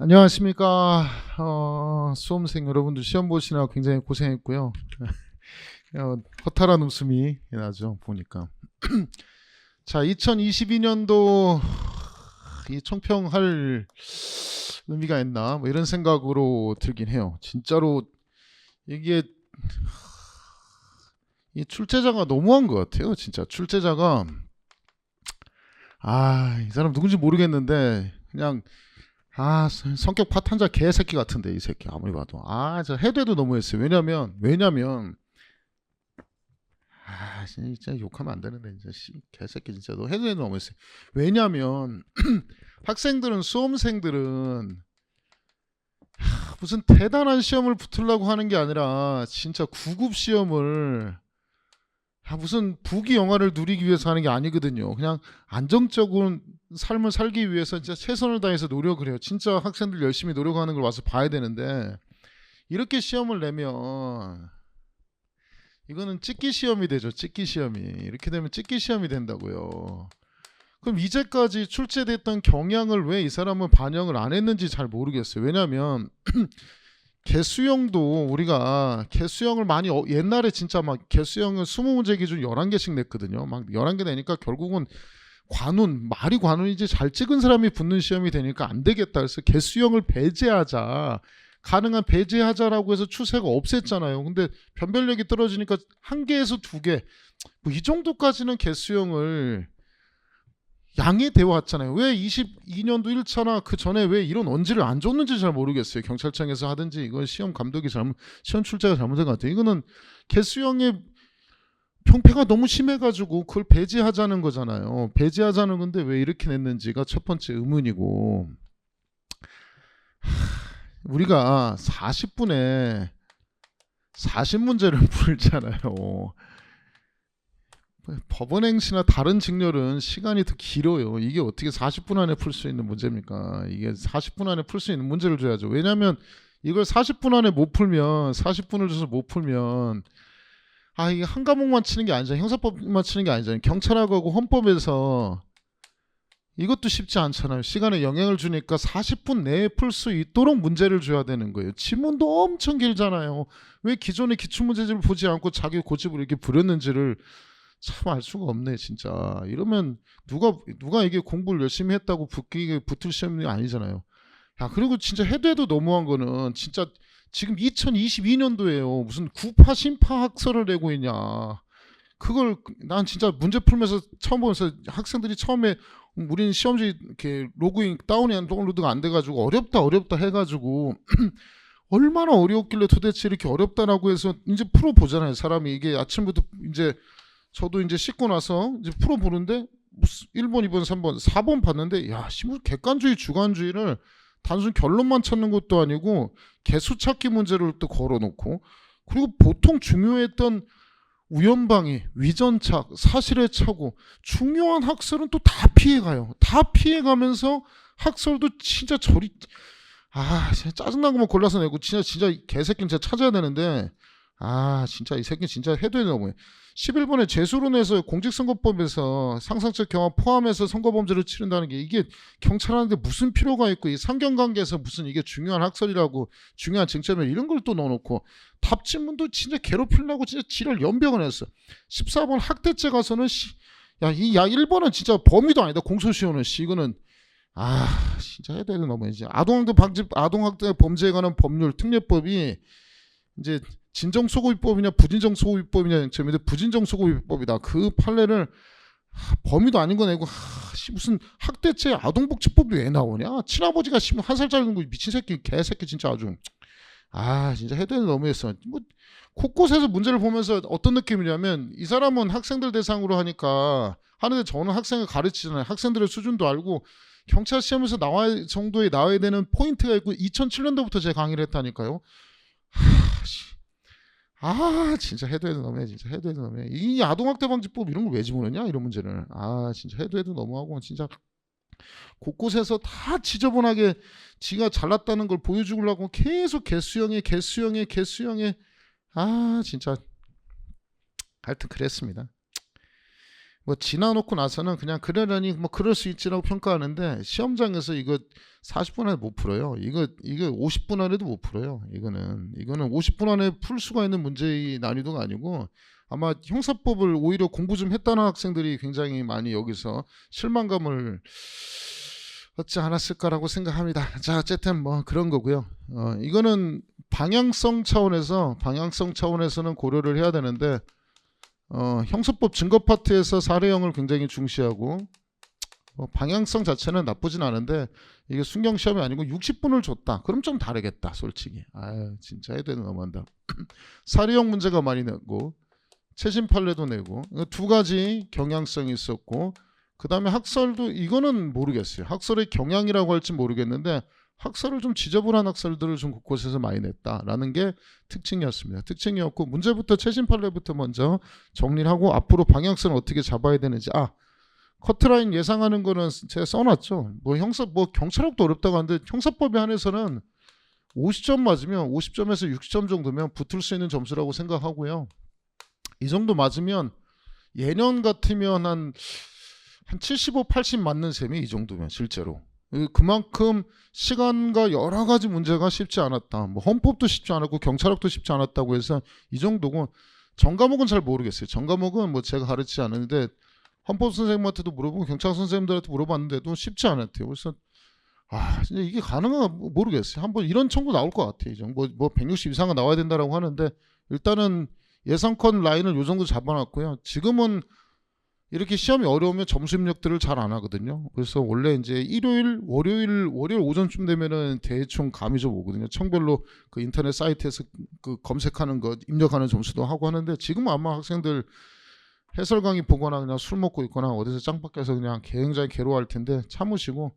안녕하십니까. 수험생 여러분들 시험 보시느라 굉장히 고생했고요. 허탈한 웃음이 나죠, 보니까. 자, 2022년도 이 총평할 의미가 있나 뭐 이런 생각으로 들긴 해요. 진짜로 이게 이 출제자가 너무한 것 같아요. 진짜 출제자가 이 사람 누군지 모르겠는데 그냥 성격 파탄자 개새끼 같은데 이 새끼 아무리 봐도 저 해도 해도 너무했어요. 왜냐면 진짜 욕하면 안 되는데 진짜 개새끼 진짜 너 해도 해도 너무했어요. 왜냐면 학생들은 수험생들은 무슨 대단한 시험을 붙으려고 하는 게 아니라 진짜 9급 시험을 무슨 부귀 영화를 누리기 위해서 하는 게 아니거든요. 그냥 안정적인 삶을 살기 위해서 진짜 최선을 다해서 노력을 해요. 진짜 학생들 열심히 노력하는 걸 와서 봐야 되는데 이렇게 시험을 내면 이거는 찍기 시험이 되죠. 찍기 시험이. 이렇게 되면 찍기 시험이 된다고요. 그럼 이제까지 출제됐던 경향을 왜 이 사람은 반영을 안 했는지 잘 모르겠어요. 왜냐하면 개수형도 우리가 개수형을 많이 옛날에 진짜 막 개수형을 20문제 기준 11개씩 냈거든요. 막 11개 내니까 결국은 말이 관운이지 잘 찍은 사람이 붙는 시험이 되니까 안 되겠다. 그래서 개수형을 배제하자. 가능한 배제하자라고 해서 추세가 없앴잖아요. 근데 변별력이 떨어지니까 1개에서 2개. 뭐 이 정도까지는 개수형을 양해되어 왔잖아요. 왜 22년도 1차나 그 전에 왜 이런 언지를 안 줬는지 잘 모르겠어요. 경찰청에서 하든지 이건 시험 감독이 시험 출제가 잘못된 것 같아요. 이거는 개수형의 평패가 너무 심해가지고 그걸 배제하자는 거잖아요. 배제하자는 건데 왜 이렇게 냈는지가 첫 번째 의문이고, 우리가 40분에 40문제를 풀잖아요. 법원행시나 다른 직렬은 시간이 더 길어요. 이게 어떻게 40분 안에 풀 수 있는 문제입니까? 이게 40분 안에 풀 수 있는 문제를 줘야죠. 왜냐하면 이걸 40분 안에 못 풀면 40분을 줘서 못 풀면 이게 한 과목만 치는 게 아니잖아요. 형사법만 치는 게 아니잖아요. 경찰하고 헌법에서 이것도 쉽지 않잖아요. 시간에 영향을 주니까 40분 내에 풀 수 있도록 문제를 줘야 되는 거예요. 지문도 엄청 길잖아요. 왜 기존의 기출문제집을 보지 않고 자기 고집을 이렇게 부렸는지를 참 알 수가 없네 진짜. 이러면 누가 이게 공부를 열심히 했다고 붙을 시험이 아니잖아요. 그리고 진짜 해도 너무한 거는 진짜 지금 2022년도에요. 무슨 구파 심파 학설을 내고 있냐. 그걸 난 진짜 문제 풀면서 처음 보면서 학생들이 처음에 우리는 시험지 이렇게 로그인 다운로드가 안 돼가지고 어렵다 해가지고 얼마나 어려웠길래 도대체 이렇게 어렵다라고 해서 이제 풀어보잖아요. 사람이 이게 아침부터 이제 저도 이제 씻고 나서 이제 풀어보는데 1번, 2번, 3번, 4번 봤는데 객관주의, 주관주의를 단순 결론만 찾는 것도 아니고 개수 찾기 문제를 또 걸어놓고, 그리고 보통 중요했던 우연방위, 위전착, 사실의 착오, 중요한 학설은 또 다 피해가요. 다 피해가면서 학설도 진짜 진짜 짜증난 것만 골라서 내고 진짜 개새끼는 진짜 찾아야 되는데 진짜 이 새끼 진짜 해도 너무해. 11번에 재수론에서 공직선거법에서 상상적 경험 포함해서 선거범죄를 치른다는 게 이게 경찰하는데 무슨 필요가 있고, 이 상경관계에서 무슨 이게 중요한 학설이라고 중요한 쟁점에 이런 걸 또 넣어놓고 답지문도 진짜 괴롭히려고 진짜 지랄 연병을 했어. 14번 학대죄 가서는 1번은 진짜 범위도 아니다. 공소시효는 이거는 진짜 해야 되는 너무지. 아동학대 범죄에 관한 법률 특례법이 이제 진정소급입법이냐 부진정소급입법이냐 쟁점인데 부진정소급입법이다. 그 판례를 범위도 아닌 거 내고 무슨 학대죄 아동복지법이 왜 나오냐. 친아버지가 1살짜리 거 미친 새끼 개새끼 진짜 아주 진짜 해도 너무했어. 뭐 곳곳에서 문제를 보면서 어떤 느낌이냐면 이 사람은 학생들 대상으로 하는데 저는 학생을 가르치잖아요. 학생들의 수준도 알고 경찰 시험에서 정도에 나와야 되는 포인트가 있고 2007년도부터 제가 강의를 했다니까요. 진짜 해도 너무해. 진짜 해도 너무해. 이 아동학대방지법 이런 걸 왜 집어넣냐 이런 문제를. 진짜 해도 너무하고 진짜 곳곳에서 다 지저분하게 지가 잘났다는 걸 보여주려고 계속 개수형에 진짜 하여튼 그랬습니다. 뭐 지나놓고 나서는 그냥 그러려니 뭐 그럴 수 있지라고 평가하는데 시험장에서 이거 40분 안에 못 풀어요. 이거 50분 안에도 못 풀어요. 이거는 50분 안에 풀 수가 있는 문제의 난이도가 아니고 아마 형사법을 오히려 공부 좀 했다는 학생들이 굉장히 많이 여기서 실망감을 얻지 않았을까라고 생각합니다. 자, 어쨌든 뭐 그런 거고요. 이거는 방향성 차원에서는 고려를 해야 되는데 형사법 증거 파트에서 사례형을 굉장히 중시하고 방향성 자체는 나쁘진 않은데 이게 순경 시험이 아니고 60분을 줬다. 그럼 좀 다르겠다, 솔직히. 아유, 진짜 애들은 너무한다. 사례형 문제가 많이 내고 최신 판례도 내고 두 가지 경향성이 있었고 그 다음에 학설도 이거는 모르겠어요. 학설의 경향이라고 할지 모르겠는데 학설을 좀 지저분한 학설들을 좀 곳곳에서 많이 냈다라는 게 특징이었습니다. 특징이었고 문제부터 최신 판례부터 먼저 정리를 하고 앞으로 방향성을 어떻게 잡아야 되는지 커트라인 예상하는 거는 제가 써놨죠. 뭐 경찰학도 어렵다고 하는데 형사법에 한해서는 50점 맞으면 50점에서 60점 정도면 붙을 수 있는 점수라고 생각하고요. 이 정도 맞으면 예년 같으면 한 75, 80 맞는 셈이 이 정도면 실제로. 그만큼 시간과 여러 가지 문제가 쉽지 않았다. 뭐 헌법도 쉽지 않았고 경찰학도 쉽지 않았다고 해서 이 정도고 전 과목은 잘 모르겠어요. 전 과목은 뭐 제가 가르치지 않았는데 헌법 선생님한테도 물어보고 경찰 선생님들한테 물어봤는데도 쉽지 않았대요. 그래서 진짜 이게 가능한가 모르겠어요. 한번 이런 청구 나올 것 같아요. 뭐 160 이상은 나와야 된다라고 하는데 일단은 예상권 라인을 요 정도 잡아놨고요. 지금은 이렇게 시험이 어려우면 점수 입력들을 잘 안 하거든요. 그래서 원래 이제 월요일 오전쯤 되면은 대충 감이 좀 오거든요. 청별로 그 인터넷 사이트에서 그 검색하는 거 입력하는 점수도 하고 하는데 지금은 아마 학생들 해설 강의 보거나 그냥 술 먹고 있거나 어디서 짱 밖에서 그냥 굉장히 괴로워할 텐데 참으시고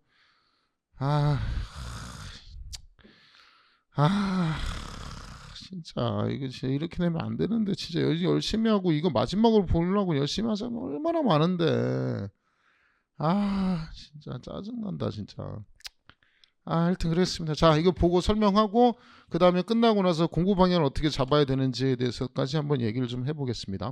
진짜 이거 진짜 이렇게 되면 안 되는데 진짜 열심히 하고 이거 마지막으로 보려고 열심히 하자면 얼마나 많은데 진짜 짜증난다 진짜. 하여튼 그랬습니다. 자, 이거 보고 설명하고 그 다음에 끝나고 나서 공부 방향을 어떻게 잡아야 되는지에 대해서까지 한번 얘기를 좀 해보겠습니다.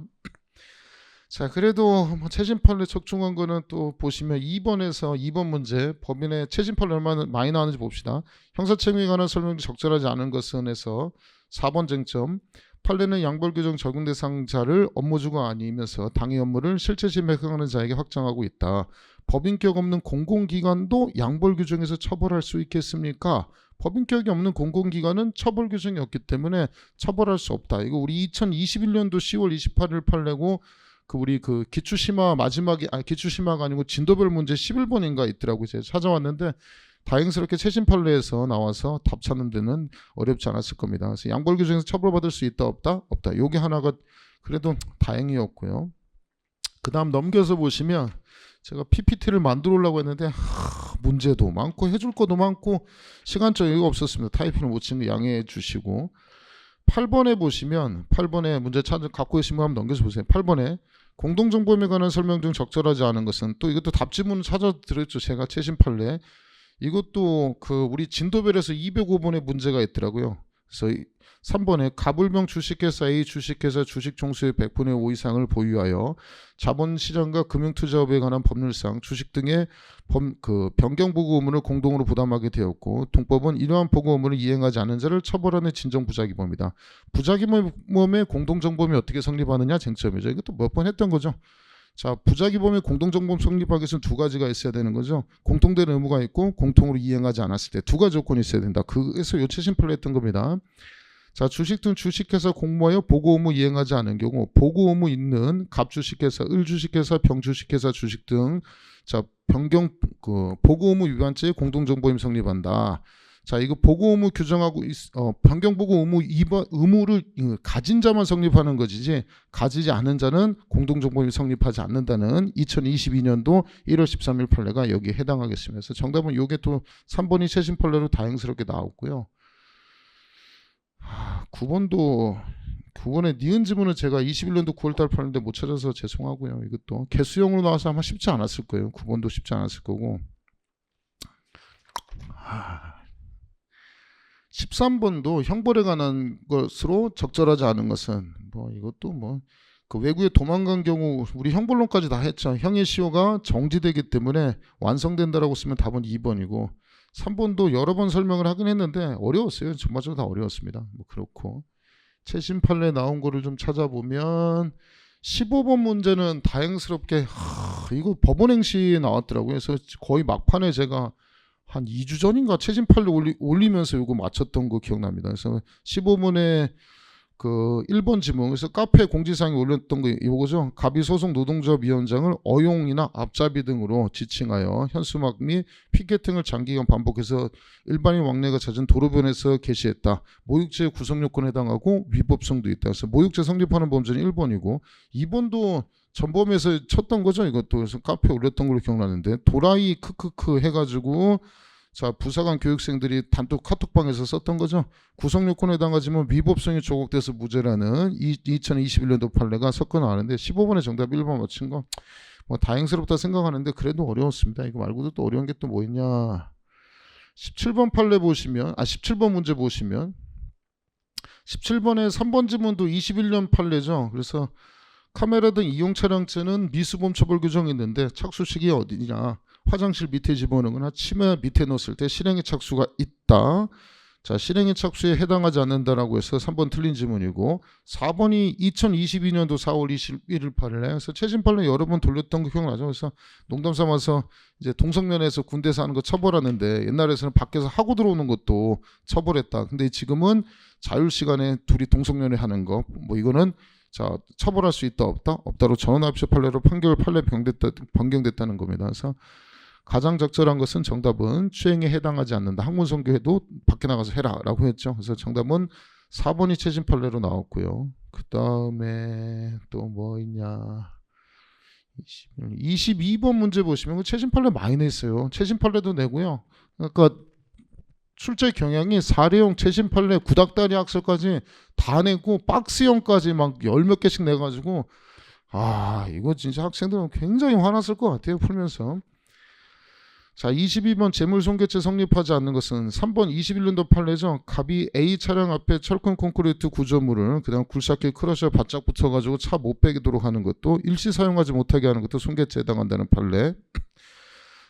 자, 그래도 뭐 최신 판례 적중한 거는 또 보시면 2번 문제 법인의 최신 판례 얼마나 많이 나왔는지 봅시다. 형사책임에 관한 설명이 적절하지 않은 것은 해서 4번 쟁점. 판례는 양벌 규정 적용 대상자를 업무주가 아니면서 당해 업무를 실제 진행하는 자에게 확정하고 있다. 법인격 없는 공공기관도 양벌 규정에서 처벌할 수 있겠습니까? 법인격이 없는 공공기관은 처벌 규정이 없기 때문에 처벌할 수 없다. 이거 우리 2021년도 10월 28일 판례고 우리 기출심화 기출심화가 아니고 진도별 문제 11번인가 있더라고요. 제가 찾아왔는데 다행스럽게 최신 판례에서 나와서 답 찾는 데는 어렵지 않았을 겁니다. 그래서 양벌 규정에서 처벌받을 수 있다 없다? 없다. 요게 하나가 그래도 다행이었고요. 그 다음 넘겨서 보시면 제가 PPT를 만들어 오려고 했는데 문제도 많고 해줄 것도 많고 시간적 여유가 없었습니다. 타이핑을 못 친 거 양해해 주시고 8번에 보시면 8번에 문제 갖고 계신 분 한번 넘겨서 보세요. 8번에 공동정보에 관한 설명 중 적절하지 않은 것은 또 이것도 답지문을 찾아드렸죠. 제가 최신 판례 이것도 우리 진도별에서 205번의 문제가 있더라고요. 그래서 3번에 가불명 주식회사 A 주식회사 주식 총수의 100분의 5 이상을 보유하여 자본시장과 금융투자업에 관한 법률상 주식 등의 변경 보고 의무를 공동으로 부담하게 되었고 동법은 이러한 보고 의무를 이행하지 않은 자를 처벌하는 진정부작위범이다. 부작위범의 공동정범이 어떻게 성립하느냐 쟁점이죠. 이것도 몇 번 했던 거죠. 자, 부작위범의 공동정범 성립하기 위해서는 두 가지가 있어야 되는 거죠. 공통된 의무가 있고 공통으로 이행하지 않았을 때 두 가지 조건이 있어야 된다. 그래서 요 최신 판례 했던 겁니다. 자, 주식 등 주식회사 공모하여 보고 의무 이행하지 않은 경우 보고 의무 있는 갑주식회사, 을주식회사, 병주식회사 주식 등 변경 보고 의무 위반죄의 공동정보임 성립한다. 자, 이거 보고 의무 규정하고 변경 보고 의무를 가진 자만 성립하는 것이지 가지지 않은 자는 공동정보임이 성립하지 않는다는 2022년도 1월 13일 판례가 여기에 해당하겠습니다. 그래서 정답은 요게 또 3번이 최신 판례로 다행스럽게 나왔고요. 9번에 니은 지문은 제가 21년도 9월달 팔는데 못 찾아서 죄송하고요. 이것도 개수형으로 나와서 아마 쉽지 않았을 거예요. 9번도 쉽지 않았을 거고 13번도 형벌에 관한 것으로 적절하지 않은 것은 이것도 그 외국에 도망간 경우 우리 형벌론까지 다 했죠. 형의 시효가 정지되기 때문에 완성된다라고 쓰면 답은 2번이고 3번도 여러 번 설명을 하긴 했는데 어려웠어요. 전반적으로 다 어려웠습니다. 뭐 그렇고 최신 판례 나온 거를 좀 찾아보면 15번 문제는 다행스럽게 이거 법원행시 나왔더라고요. 그래서 거의 막판에 제가 한 2주 전인가 최신 판례 올리면서 이거 맞췄던 거 기억납니다. 그래서 15번에 그 1번 지문, 그래서 카페 공지사항에 올렸던 거 이거죠. 갑이소속 노동조합위원장을 어용이나 앞잡이 등으로 지칭하여 현수막 및 피켓팅을 장기간 반복해서 일반인 왕래가 잦은 도로변에서 게시했다. 모욕죄 구성요건에 해당하고 위법성도 있다. 그래서 모욕죄 성립하는 범죄는 1번이고 2번도 전범에서 쳤던 거죠. 이것도 그래서 카페에 올렸던 걸로 기억나는데 도라이 크크크 해가지고 자 부사관 교육생들이 단독 카톡방에서 썼던 거죠. 구성요건에 해당하지만 위법성이 조각돼서 무죄라는 2021년도 판례가 섞어 나왔는데 15번의 정답 1번 맞힌 거 뭐 다행스럽다 생각하는데 그래도 어려웠습니다. 이거 말고도 또 어려운 게 또 뭐 있냐. 17번 판례 보시면 17번 문제 보시면 17번에 3번 지문도 21년 판례죠. 그래서 카메라 등 이용 차량죄는 미수범 처벌 규정이 있는데 착수식이 어디냐. 화장실 밑에 집어넣거나 치마 밑에 넣었을 때 실행의 착수가 있다. 자, 실행의 착수에 해당하지 않는다라고 해서 3번 틀린 지문이고 4번이 2022년도 4월 21일 판례. 그래서 최신 판례 여러 번 돌렸던 거 기억나죠? 그래서 농담 삼아서 이제 동성연애에서 군대에서 하는 거 처벌하는데 옛날에서는 밖에서 하고 들어오는 것도 처벌했다. 근데 지금은 자율 시간에 둘이 동성연애 하는 거 뭐 이거는 자 처벌할 수 있다 없다 없다로 전원합의체 판례로 판결 판례 변경됐다는 겁니다. 그래서 가장 적절한 것은 정답은 추행에 해당하지 않는다. 학문 선교해도 밖에 나가서 해라라고 했죠. 그래서 정답은 4번이 최신 판례로 나왔고요. 그 다음에 또 뭐 있냐. 22번 문제 보시면 최신 판례 많이 냈어요. 최신 판례도 내고요. 그러니까 출제 경향이 사례형 최신 판례 구닥다리 학설까지 다 내고 박스형까지 막 10몇 개씩 내가지고 이거 진짜 학생들은 굉장히 화났을 것 같아요. 풀면서. 자 22번 재물손괴죄 성립하지 않는 것은 3번 21년도 판례죠. 갑이 A 차량 앞에 철근 콘크리트 구조물을 그다음 굴삭기 크러셔 바짝 붙여가지고 차 못 빼도록 하는 것도 일시 사용하지 못하게 하는 것도 손괴죄에 해당한다는 판례.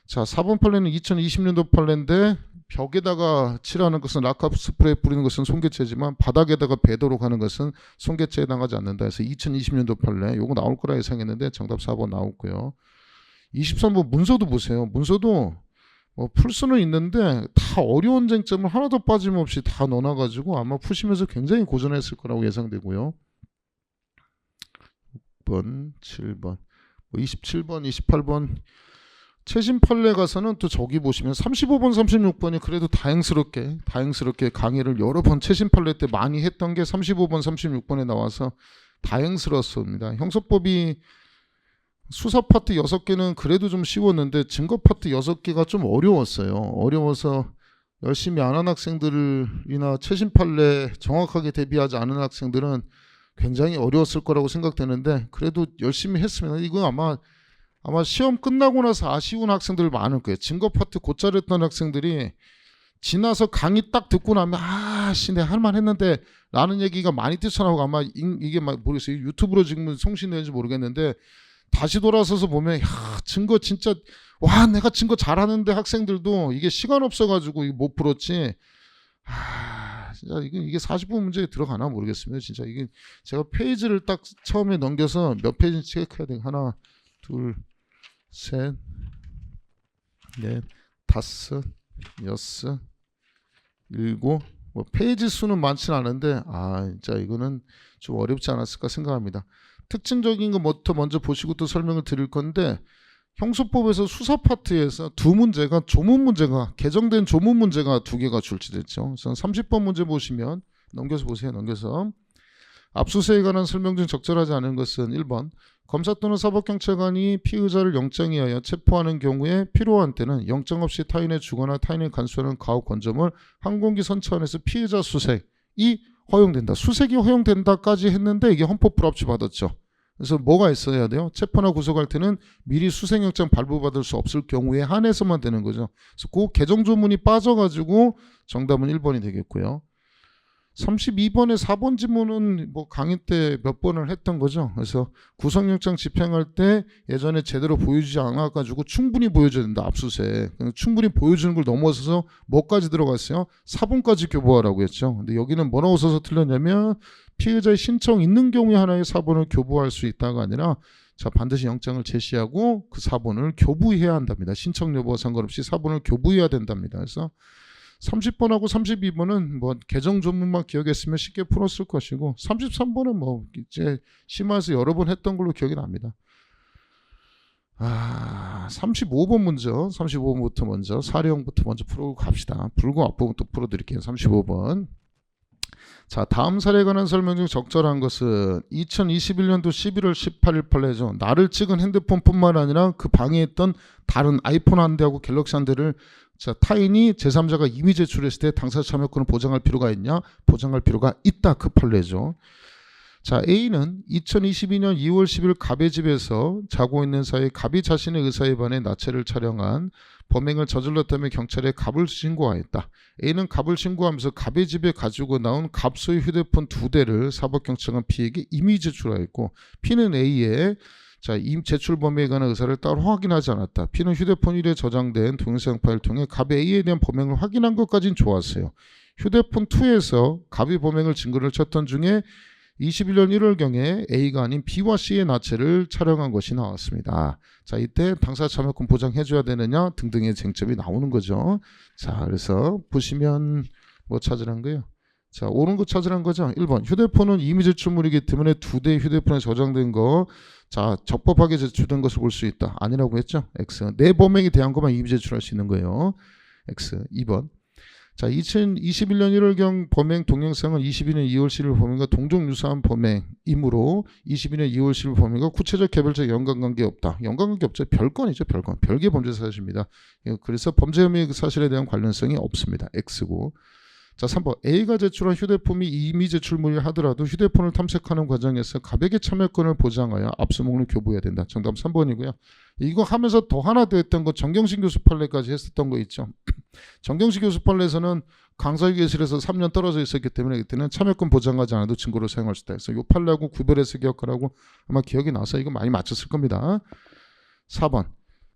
자 4번 판례는 2020년도 판례인데 벽에다가 칠하는 것은 락카 스프레이 뿌리는 것은 손괴죄지만 바닥에다가 베도록 하는 것은 손괴죄에 해당하지 않는다 해서 2020년도 판례 요거 나올 거라 예상했는데 정답 4번 나왔고요. 23번 문서도 보세요. 문서도 뭐 풀 수는 있는데 다 어려운 쟁점을 하나도 빠짐없이 다 넣어놔가지고 아마 푸시면서 굉장히 고전했을 거라고 예상되고요. 6번, 7번, 뭐 27번, 28번 최신 판례 가서는 또 저기 보시면 35번, 36번이 그래도 다행스럽게 강의를 여러 번 최신 판례 때 많이 했던 게 35번, 36번에 나와서 다행스러웠습니다. 형사법이 수사 파트 6개는 그래도 좀 쉬웠는데 증거 파트 6개가 좀 어려웠어요. 어려워서 열심히 안 한 학생들이나 최신 판례 정확하게 대비하지 않은 학생들은 굉장히 어려웠을 거라고 생각되는데 그래도 열심히 했습니다. 이건 아마 시험 끝나고 나서 아쉬운 학생들 많을 거예요. 증거 파트 곧잘 했던 학생들이 지나서 강의 딱 듣고 나면 내가 할만 했는데 라는 얘기가 많이 뛰쳐나오고 아마 이게 모르겠어요. 유튜브로 지금 송신되는지 모르겠는데 다시 돌아서서 보면 증거 진짜 내가 증거 잘하는데 학생들도 이게 시간 없어가지고 못 풀었지. 진짜 이게 40분 문제에 들어가나 모르겠습니다. 진짜 이게 제가 페이지를 딱 처음에 넘겨서 몇 페이지 체크해야 돼. 하나, 둘, 셋, 넷, 다섯, 여섯, 일곱. 뭐 페이지 수는 많지는 않은데 진짜 이거는 좀 어렵지 않았을까 생각합니다. 특징적인 것부터 먼저 보시고 또 설명을 드릴 건데 형소법에서 수사 파트에서 두 문제가 조문 문제가 개정된 조문 문제가 2개가 출제됐죠. 그래서 30번 문제 보시면 넘겨서 보세요. 넘겨서 압수수색에 관한 설명 중 적절하지 않은 것은 1번 검사 또는 사법경찰관이 피의자를 영장에 의하여 체포하는 경우에 필요한 때는 영장 없이 타인의 주거나 타인의 간수하는 가혹 건점을 항공기 선차원에서 피의자 수색이 허용된다. 수색이 허용된다까지 했는데 이게 헌법 불합치 받았죠. 그래서 뭐가 있어야 돼요? 체포나 구속할 때는 미리 수색영장 발부받을 수 없을 경우에 한해서만 되는 거죠. 그래서 그 개정 조문이 빠져가지고 정답은 1번이 되겠고요. 32번에 4번 지문은 뭐 강의 때 몇 번을 했던 거죠. 그래서 구속영장 집행할 때 예전에 제대로 보여주지 않아가지고 충분히 보여줘야 된다. 압수수색. 충분히 보여주는 걸 넘어서서 뭐까지 들어갔어요? 4번까지 교부하라고 했죠. 근데 여기는 뭐라고 써서 틀렸냐면 피해자의 신청 있는 경우에 하나의 4번을 교부할 수 있다가 아니라 자 반드시 영장을 제시하고 그 4번을 교부해야 한답니다. 신청 여부와 상관없이 4번을 교부해야 된답니다. 그래서 30번하고 32번은 뭐 개정 조문만 기억했으면 쉽게 풀었을 것이고 33번은 뭐 이제 심화해서 여러 번 했던 걸로 기억이 납니다. 35번 먼저 35번부터 먼저 사례형부터 먼저 풀고 갑시다. 불구 앞부분 또 풀어드릴게요. 35번. 자 다음 사례에 관한 설명 중 적절한 것은 2021년도 11월 18일 판례죠. 나를 찍은 핸드폰뿐만 아니라 그 방에 있던 다른 아이폰 한 대하고 갤럭시 한 대를 자 타인이 제3자가 이미 제출했을 때 당사자 참여권을 보장할 필요가 있냐? 보장할 필요가 있다. 그 판례죠. 자 A는 2022년 2월 10일 갑의 집에서 자고 있는 사이 갑이 자신의 의사에 반해 나체를 촬영한 범행을 저질렀다며 경찰에 갑을 신고하였다. A는 갑을 신고하면서 갑의 집에 가지고 나온 갑 소유 휴대폰 2대를 사법경찰관 P에게 이미 제출하였고 P는 A의 자, 제출 범위에 관한 의사를 따로 확인하지 않았다. P는 휴대폰 1에 저장된 동영상 파일을 통해 갑의 A에 대한 범행을 확인한 것까지는 좋았어요. 휴대폰 2에서 갑이 범행을 증거를 쳤던 중에 21년 1월경에 A가 아닌 B와 C의 나체를 촬영한 것이 나왔습니다. 자, 이때 당사자 참여권 보장해줘야 되느냐 등등의 쟁점이 나오는 거죠. 자, 그래서 보시면 뭐 찾으란 거예요? 자, 옳은 거 찾으란 거죠. 1번 휴대폰은 이미 제출물이기 때문에 2대의 휴대폰에 저장된 거 자, 적법하게 제출된 것을 볼 수 있다. 아니라고 했죠. X. 내 범행에 대한 것만 이미 제출할 수 있는 거예요. X. 2번. 자, 2021년 1월경 범행 동영상은 22년 2월 10일 범행과 동종 유사한 범행이므로 22년 2월 10일 범행과 구체적 개별적 연관관계 없다. 연관관계 없죠. 별건이죠. 별건. 별개 범죄 사실입니다. 그래서 범죄 혐의 그 사실에 대한 관련성이 없습니다. X고. 자 3번 A가 제출한 휴대폰이 이미 제출물이 하더라도 휴대폰을 탐색하는 과정에서 갑에게 참여권을 보장하여 압수목록을 교부해야 된다. 정답 3번이고요. 이거 하면서 더 하나 더 했던 거 정경심 교수 판례까지 했었던 거 있죠. 정경심 교수 판례에서는 강사교실에서 3년 떨어져 있었기 때문에 그때는 참여권 보장하지 않아도 증거로 사용할 수 있다. 그래서 이 판례하고 구별해서 기억하라고 아마 기억이 나서 이거 많이 맞췄을 겁니다. 4번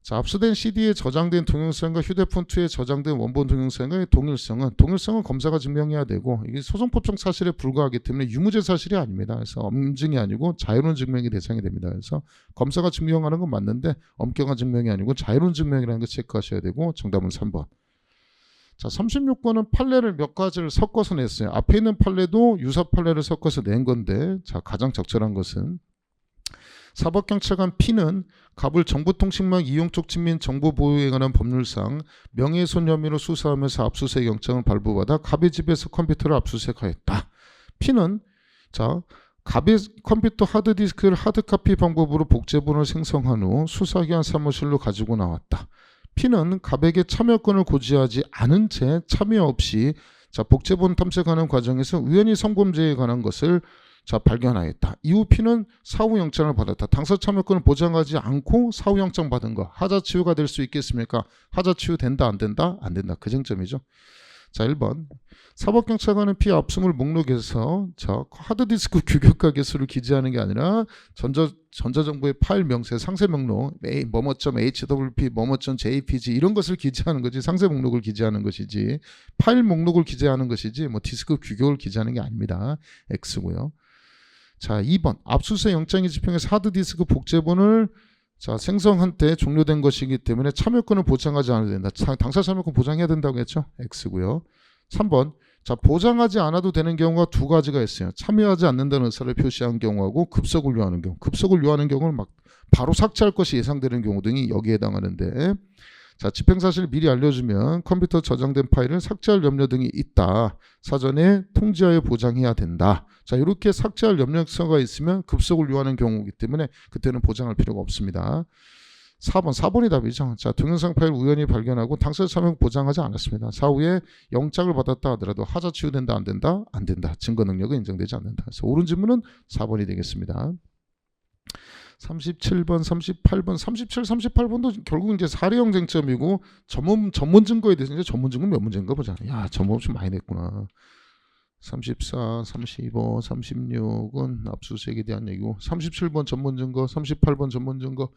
자, 압수된 CD에 저장된 동영상과 휴대폰 2에 저장된 원본 동영상의 동일성은 검사가 증명해야 되고 이게 소송법정 사실에 불과하기 때문에 유무죄 사실이 아닙니다. 그래서 엄증이 아니고 자유로운 증명이 대상이 됩니다. 그래서 검사가 증명하는 건 맞는데 엄격한 증명이 아니고 자유로운 증명이라는 거 체크하셔야 되고 정답은 3번. 자, 36번은 판례를 몇 가지를 섞어서 냈어요. 앞에 있는 판례도 유사 판례를 섞어서 낸 건데 자, 가장 적절한 것은 사법경찰관 P는 갑을 정보통신망 이용 쪽 친민 정보 보호에 관한 법률상 명예훼손 혐의로 수사하면서 압수수색 영장을 발부받아 갑의 집에서 컴퓨터를 압수수색하였다. P는 자 갑의 컴퓨터 하드디스크를 하드카피 방법으로 복제본을 생성한 후 수사기관 사무실로 가지고 나왔다. P는 갑에게 참여권을 고지하지 않은 채 참여 없이 자 복제본 탐색하는 과정에서 우연히 성범죄에 관한 것을 자 발견하였다. 이후 P는 사후영장을 받았다. 당사 참여권을 보장하지 않고 사후영장 받은 거 하자치유가 될 수 있겠습니까? 하자치유 된다 안 된다? 안 된다. 그 쟁점이죠. 자 1번 사법경찰관은 P 압수물 목록에서 자 하드디스크 규격화 개수를 기재하는 게 아니라 전자정보의 파일 명세 상세 목록 뭐뭐.hwp 뭐뭐.jpg 이런 것을 기재하는 거지 상세 목록을 기재하는 것이지 파일 목록을 기재하는 것이지 뭐 디스크 규격을 기재하는 게 아닙니다. X고요. 자 2번 압수수색 영장이 집행해서 하드디스크 복제본을 자 생성한 때 종료된 것이기 때문에 참여권을 보장하지 않아도 된다. 당사 참여권 보장해야 된다고 했죠. X고요. 3번 자 보장하지 않아도 되는 경우가 두 가지가 있어요. 참여하지 않는다는 의사를 표시한 경우하고 급속을 요하는 경우. 급속을 요하는 경우는 막 바로 삭제할 것이 예상되는 경우 등이 여기에 해당하는데 자 집행사실을 미리 알려주면 컴퓨터 저장된 파일을 삭제할 염려 등이 있다. 사전에 통지하여 보장해야 된다. 자 이렇게 삭제할 염려성가 있으면 급속을 요하는 경우이기 때문에 그때는 보장할 필요가 없습니다. 4번이 답이죠. 자 동영상 파일 우연히 발견하고 당사자 참여 보장하지 않았습니다. 사후에 영장을 받았다 하더라도 하자 치유된다 안 된다? 안 된다. 증거 능력은 인정되지 않는다. 그래서 옳은 질문은 4번이 되겠습니다. 37번, 38번, 37, 38번도 결국 이제 사례형 쟁점이고 전문 증거에 대해서 이제 전문 증거 몇 문제인가 보자. 야, 전문 좀 많이 냈구나. 34, 35, 36은 압수수색에 대한 얘기고 37번 전문증거, 38번 전문증거,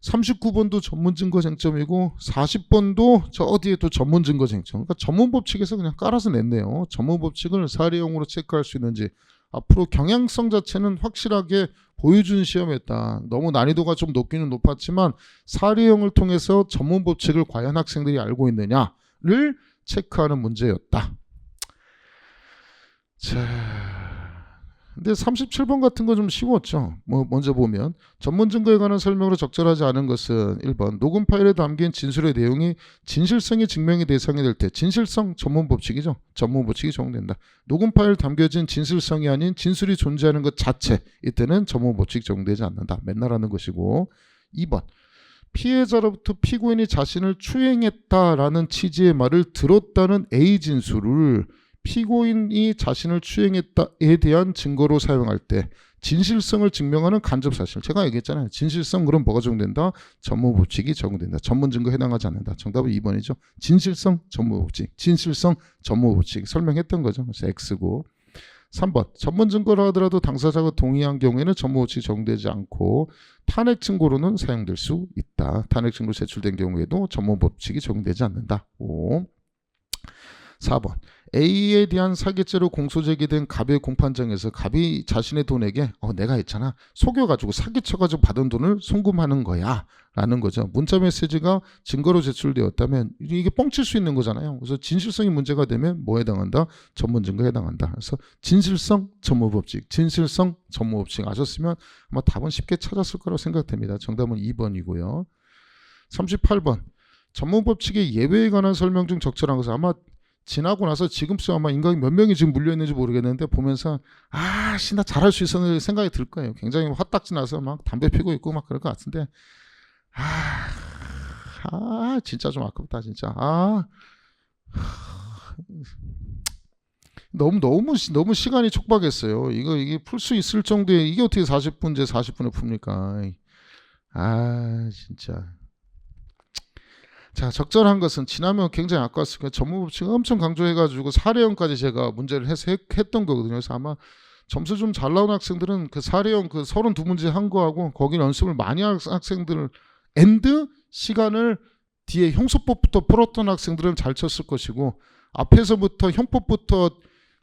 39번도 전문증거 쟁점이고 40번도 저 어디에 또 전문증거 쟁점. 그러니까 전문법칙에서 그냥 깔아서 냈네요. 전문법칙을 사례형으로 체크할 수 있는지 앞으로 경향성 자체는 확실하게 보여준 시험이었다. 너무 난이도가 좀 높기는 높았지만 사례형을 통해서 전문법칙을 과연 학생들이 알고 있느냐를 체크하는 문제였다. 자, 근데 37번 같은 거 좀 쉬웠죠. 뭐 먼저 보면 전문 증거에 관한 설명으로 적절하지 않은 것은 1번 녹음 파일에 담긴 진술의 내용이 진실성이 증명의 대상이 될 때 진실성 전문 법칙이죠. 전문 법칙이 적용된다. 녹음 파일 담겨진 진실성이 아닌 진술이 존재하는 것 자체 이때는 전문 법칙 적용되지 않는다. 맨날 하는 것이고 2번 피해자로부터 피고인이 자신을 추행했다라는 취지의 말을 들었다는 A 진술을 피고인이 자신을 추행했다에 대한 증거로 사용할 때 진실성을 증명하는 간접사실. 제가 얘기했잖아요. 진실성 그럼 뭐가 적용된다? 전문법칙이 적용된다. 전문증거 해당하지 않는다. 정답은 2번이죠. 진실성 전문법칙. 진실성 전문법칙 설명했던 거죠. 그래서 X고. 3번 전문증거라 하더라도 당사자가 동의한 경우에는 전문법칙이 적용되지 않고 탄핵 증거로는 사용될 수 있다. 탄핵 증거 제출된 경우에도 전문법칙이 적용되지 않는다. 5. 4번 A에 대한 사기죄로 공소제기된 갑의 공판장에서 갑이 자신의 돈에게 내가 있잖아 속여가지고 사기쳐가지고 받은 돈을 송금하는 거야 라는 거죠. 문자 메시지가 증거로 제출되었다면 이게 뻥칠 수 있는 거잖아요. 그래서 진실성이 문제가 되면 뭐에 해당한다? 전문증거에 해당한다. 그래서 진실성 전문법칙, 진실성 전문법칙 아셨으면 아마 답은 쉽게 찾았을 거라고 생각됩니다. 정답은 2번이고요. 38번 전문법칙의 예외에 관한 설명 중 적절한 것은 아마 지나고 나서 지금쯤 아마 인간이 몇 명이 지금 물려있는지 모르겠는데 보면서 나 잘할 수 있었는데 생각이 들 거예요. 굉장히 화딱지 나서 막 담배 피고 있고 막 그럴 것 같은데 진짜 좀 아깝다 진짜. 너무 시간이 촉박했어요. 이게 풀 수 있을 정도의 이게 어떻게 40분째 40분에 풉니까? 진짜. 자, 적절한 것은 지나면 굉장히 아까웠으니까 전문법칙을 엄청 강조해가지고 사례형까지 제가 문제를 해서 했던 거거든요. 그래서 아마 점수 좀 잘 나온 학생들은 그 사례형 그 32문제 한 거하고 거기 연습을 많이 한 학생들 엔드 시간을 뒤에 형소법부터 풀었던 학생들은 잘 쳤을 것이고 앞에서부터 형법부터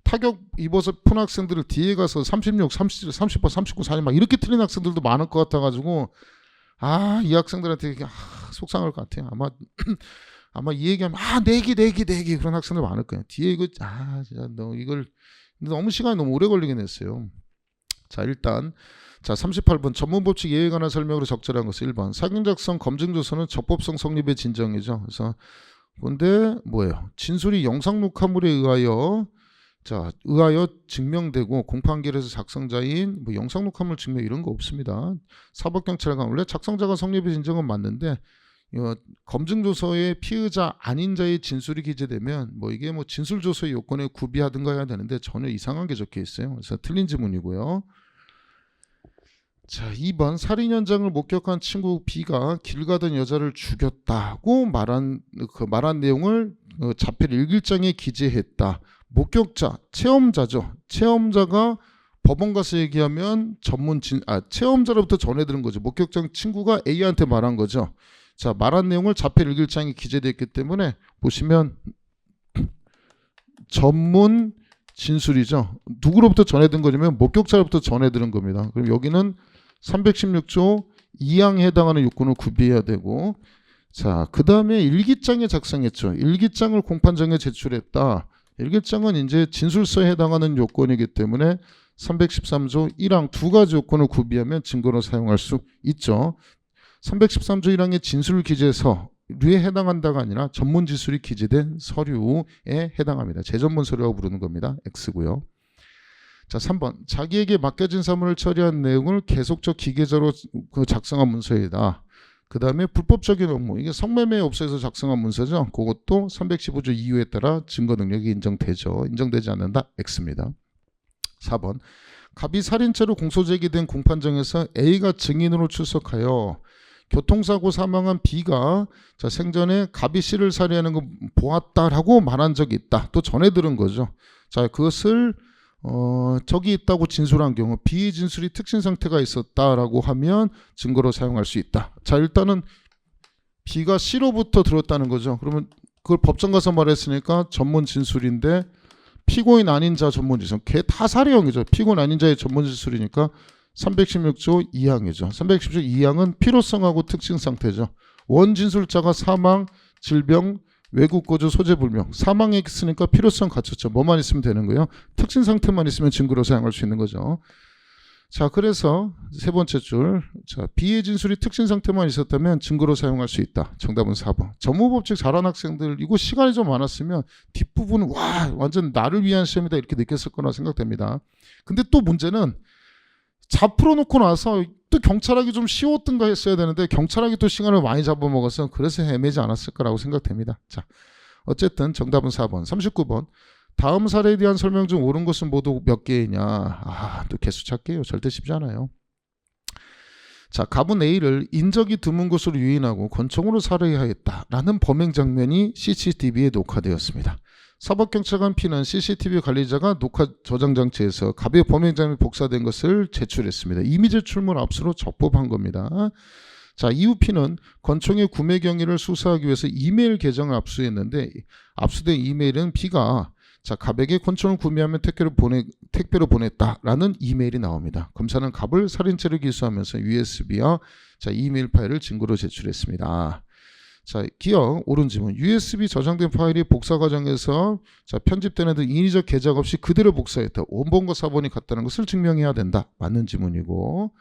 타격 입어서 푼 학생들을 뒤에 가서 36, 30, 30번, 39, 40 막 이렇게 틀린 학생들도 많을 것 같아가지고 이 학생들한테 속상할 것 같아요. 아마 이 얘기하면 내기 그런 학생들 많을 거예요. 뒤에 이거 진짜 이걸 너무 시간이 너무 오래 걸리긴 했어요. 자, 일단 38번 전문법칙 예외에 관한 설명으로 적절한 것은 1번 사경작성 검증조서는 적법성 성립의 진정이죠. 그래서 근데 뭐예요? 진술이 영상 녹화물에 의하여 증명되고 공판결에서 작성자인 영상 녹화물 증명 이런 거 없습니다. 사법경찰관 원래 작성자가 성립의 진정은 맞는데 검증조서에 피의자 아닌 자의 진술이 기재되면 이게 진술조서의 요건에 구비하든가 해야 되는데 전혀 이상한 게 적혀 있어요. 그래서 틀린 지문이고요. 자, 2번 살인 현장을 목격한 친구 B가 길 가던 여자를 죽였다고 말한 내용을 자필 일기장에 기재했다. 목격자, 체험자죠. 체험자가 법원 가서 얘기하면 체험자로부터 전해 들은 거죠. 목격자 친구가 A한테 말한 거죠. 자, 말한 내용을 자필 일기장에 기재되어 있기 때문에 보시면 전문 진술이죠. 누구로부터 전해 든 거냐면 목격자로부터 전해 들은 겁니다. 그럼 여기는 316조 2항에 해당하는 요건을 구비해야 되고 자, 그 다음에 일기장에 작성했죠. 일기장을 공판장에 제출했다. 일기장은 이제 진술서에 해당하는 요건이기 때문에 313조 1항 두 가지 요건을 구비하면 증거로 사용할 수 있죠. 313조 1항의 진술 기재서류에 해당한다가 아니라 전문 진술이 기재된 서류에 해당합니다. 재전문 서류라고 부르는 겁니다. X고요. 자, 3번 자기에게 맡겨진 사물을 처리한 내용을 계속적 기계자로 작성한 문서이다. 그 다음에 불법적인 업무 이게 성매매 업소에서 작성한 문서죠. 그것도 315조 이유에 따라 증거 능력이 인정되죠. 인정되지 않는다. X입니다. 4번 갑이 살인죄로 공소제기된 공판장에서 A가 증인으로 출석하여 교통사고 사망한 B가 생전에 갑이 C를 살해하는 거 보았다라고 말한 적이 있다. 또 전해 들은 거죠. 자, 그것을 적이 있다고 진술한 경우 B의 진술이 특신 상태가 있었다라고 하면 증거로 사용할 수 있다. 자, 일단은 B가 C로부터 들었다는 거죠. 그러면 그걸 법정 가서 말했으니까 전문 진술인데 피고인 아닌 자 전문 진술. 걔 다 사례형이죠. 피고인 아닌 자의 전문 진술이니까 316조 2항이죠. 316조 2항은 필요성하고 특징 상태죠. 원진술자가 사망, 질병, 외국 거주, 소재 불명. 사망했으니까 필요성 갖췄죠. 뭐만 있으면 되는 거예요. 특징 상태만 있으면 증거로 사용할 수 있는 거죠. 자, 그래서 세 번째 줄. 자, B의 진술이 특징 상태만 있었다면 증거로 사용할 수 있다. 정답은 4번. 전무법칙 잘하는 학생들 이거 시간이 좀 많았으면 뒷부분은 와 완전 나를 위한 시험이다 이렇게 느꼈을 거라 생각됩니다. 근데 또 문제는 다 풀어놓고 나서 또 경찰하기 좀 쉬웠던가 했어야 되는데 경찰하기 또 시간을 많이 잡아먹어서 그래서 헤매지 않았을 거라고 생각됩니다. 자, 어쨌든 정답은 4번. 39번. 다음 사례에 대한 설명 중 옳은 것은 모두 몇 개이냐. 또 개수 찾기예요. 절대 쉽지 않아요. 자, 갑은 A를 인적이 드문 것으로 유인하고 권총으로 살해하였다라는 범행 장면이 CCTV에 녹화되었습니다. 사법경찰관 P는 CCTV 관리자가 녹화 저장 장치에서 갑의 범행 장면이 복사된 것을 제출했습니다. 이미 제출물 압수로 적법한 겁니다. 자, 이후 P는 권총의 구매 경위를 수사하기 위해서 이메일 계정을 압수했는데 압수된 이메일은 P가 자, 갑에게 권총을 구매하면 택배로 보냈다라는 이메일이 나옵니다. 검사는 갑을 살인죄로 기소하면서 USB와 자, 이메일 파일을 증거로 제출했습니다. 자, 기억 옳은 지문. USB 저장된 파일이 복사 과정에서 자, 편집되는 등 인위적 개작 없이 그대로 복사했다. 원본과 사본이 같다는 것을 증명해야 된다. 맞는 지문이고.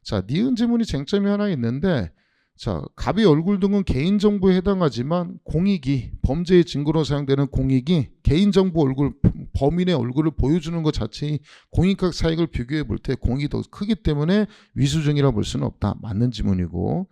자, 니은 지문이 쟁점이 하나 있는데 자, 갑의 얼굴 등은 개인정보에 해당하지만 공익이 범죄의 증거로 사용되는 공익이 개인정보 얼굴 범인의 얼굴을 보여주는 것 자체의 공익학 사익을 비교해 볼 때 공익이 더 크기 때문에 위수증이라 볼 수는 없다. 맞는 지문이고.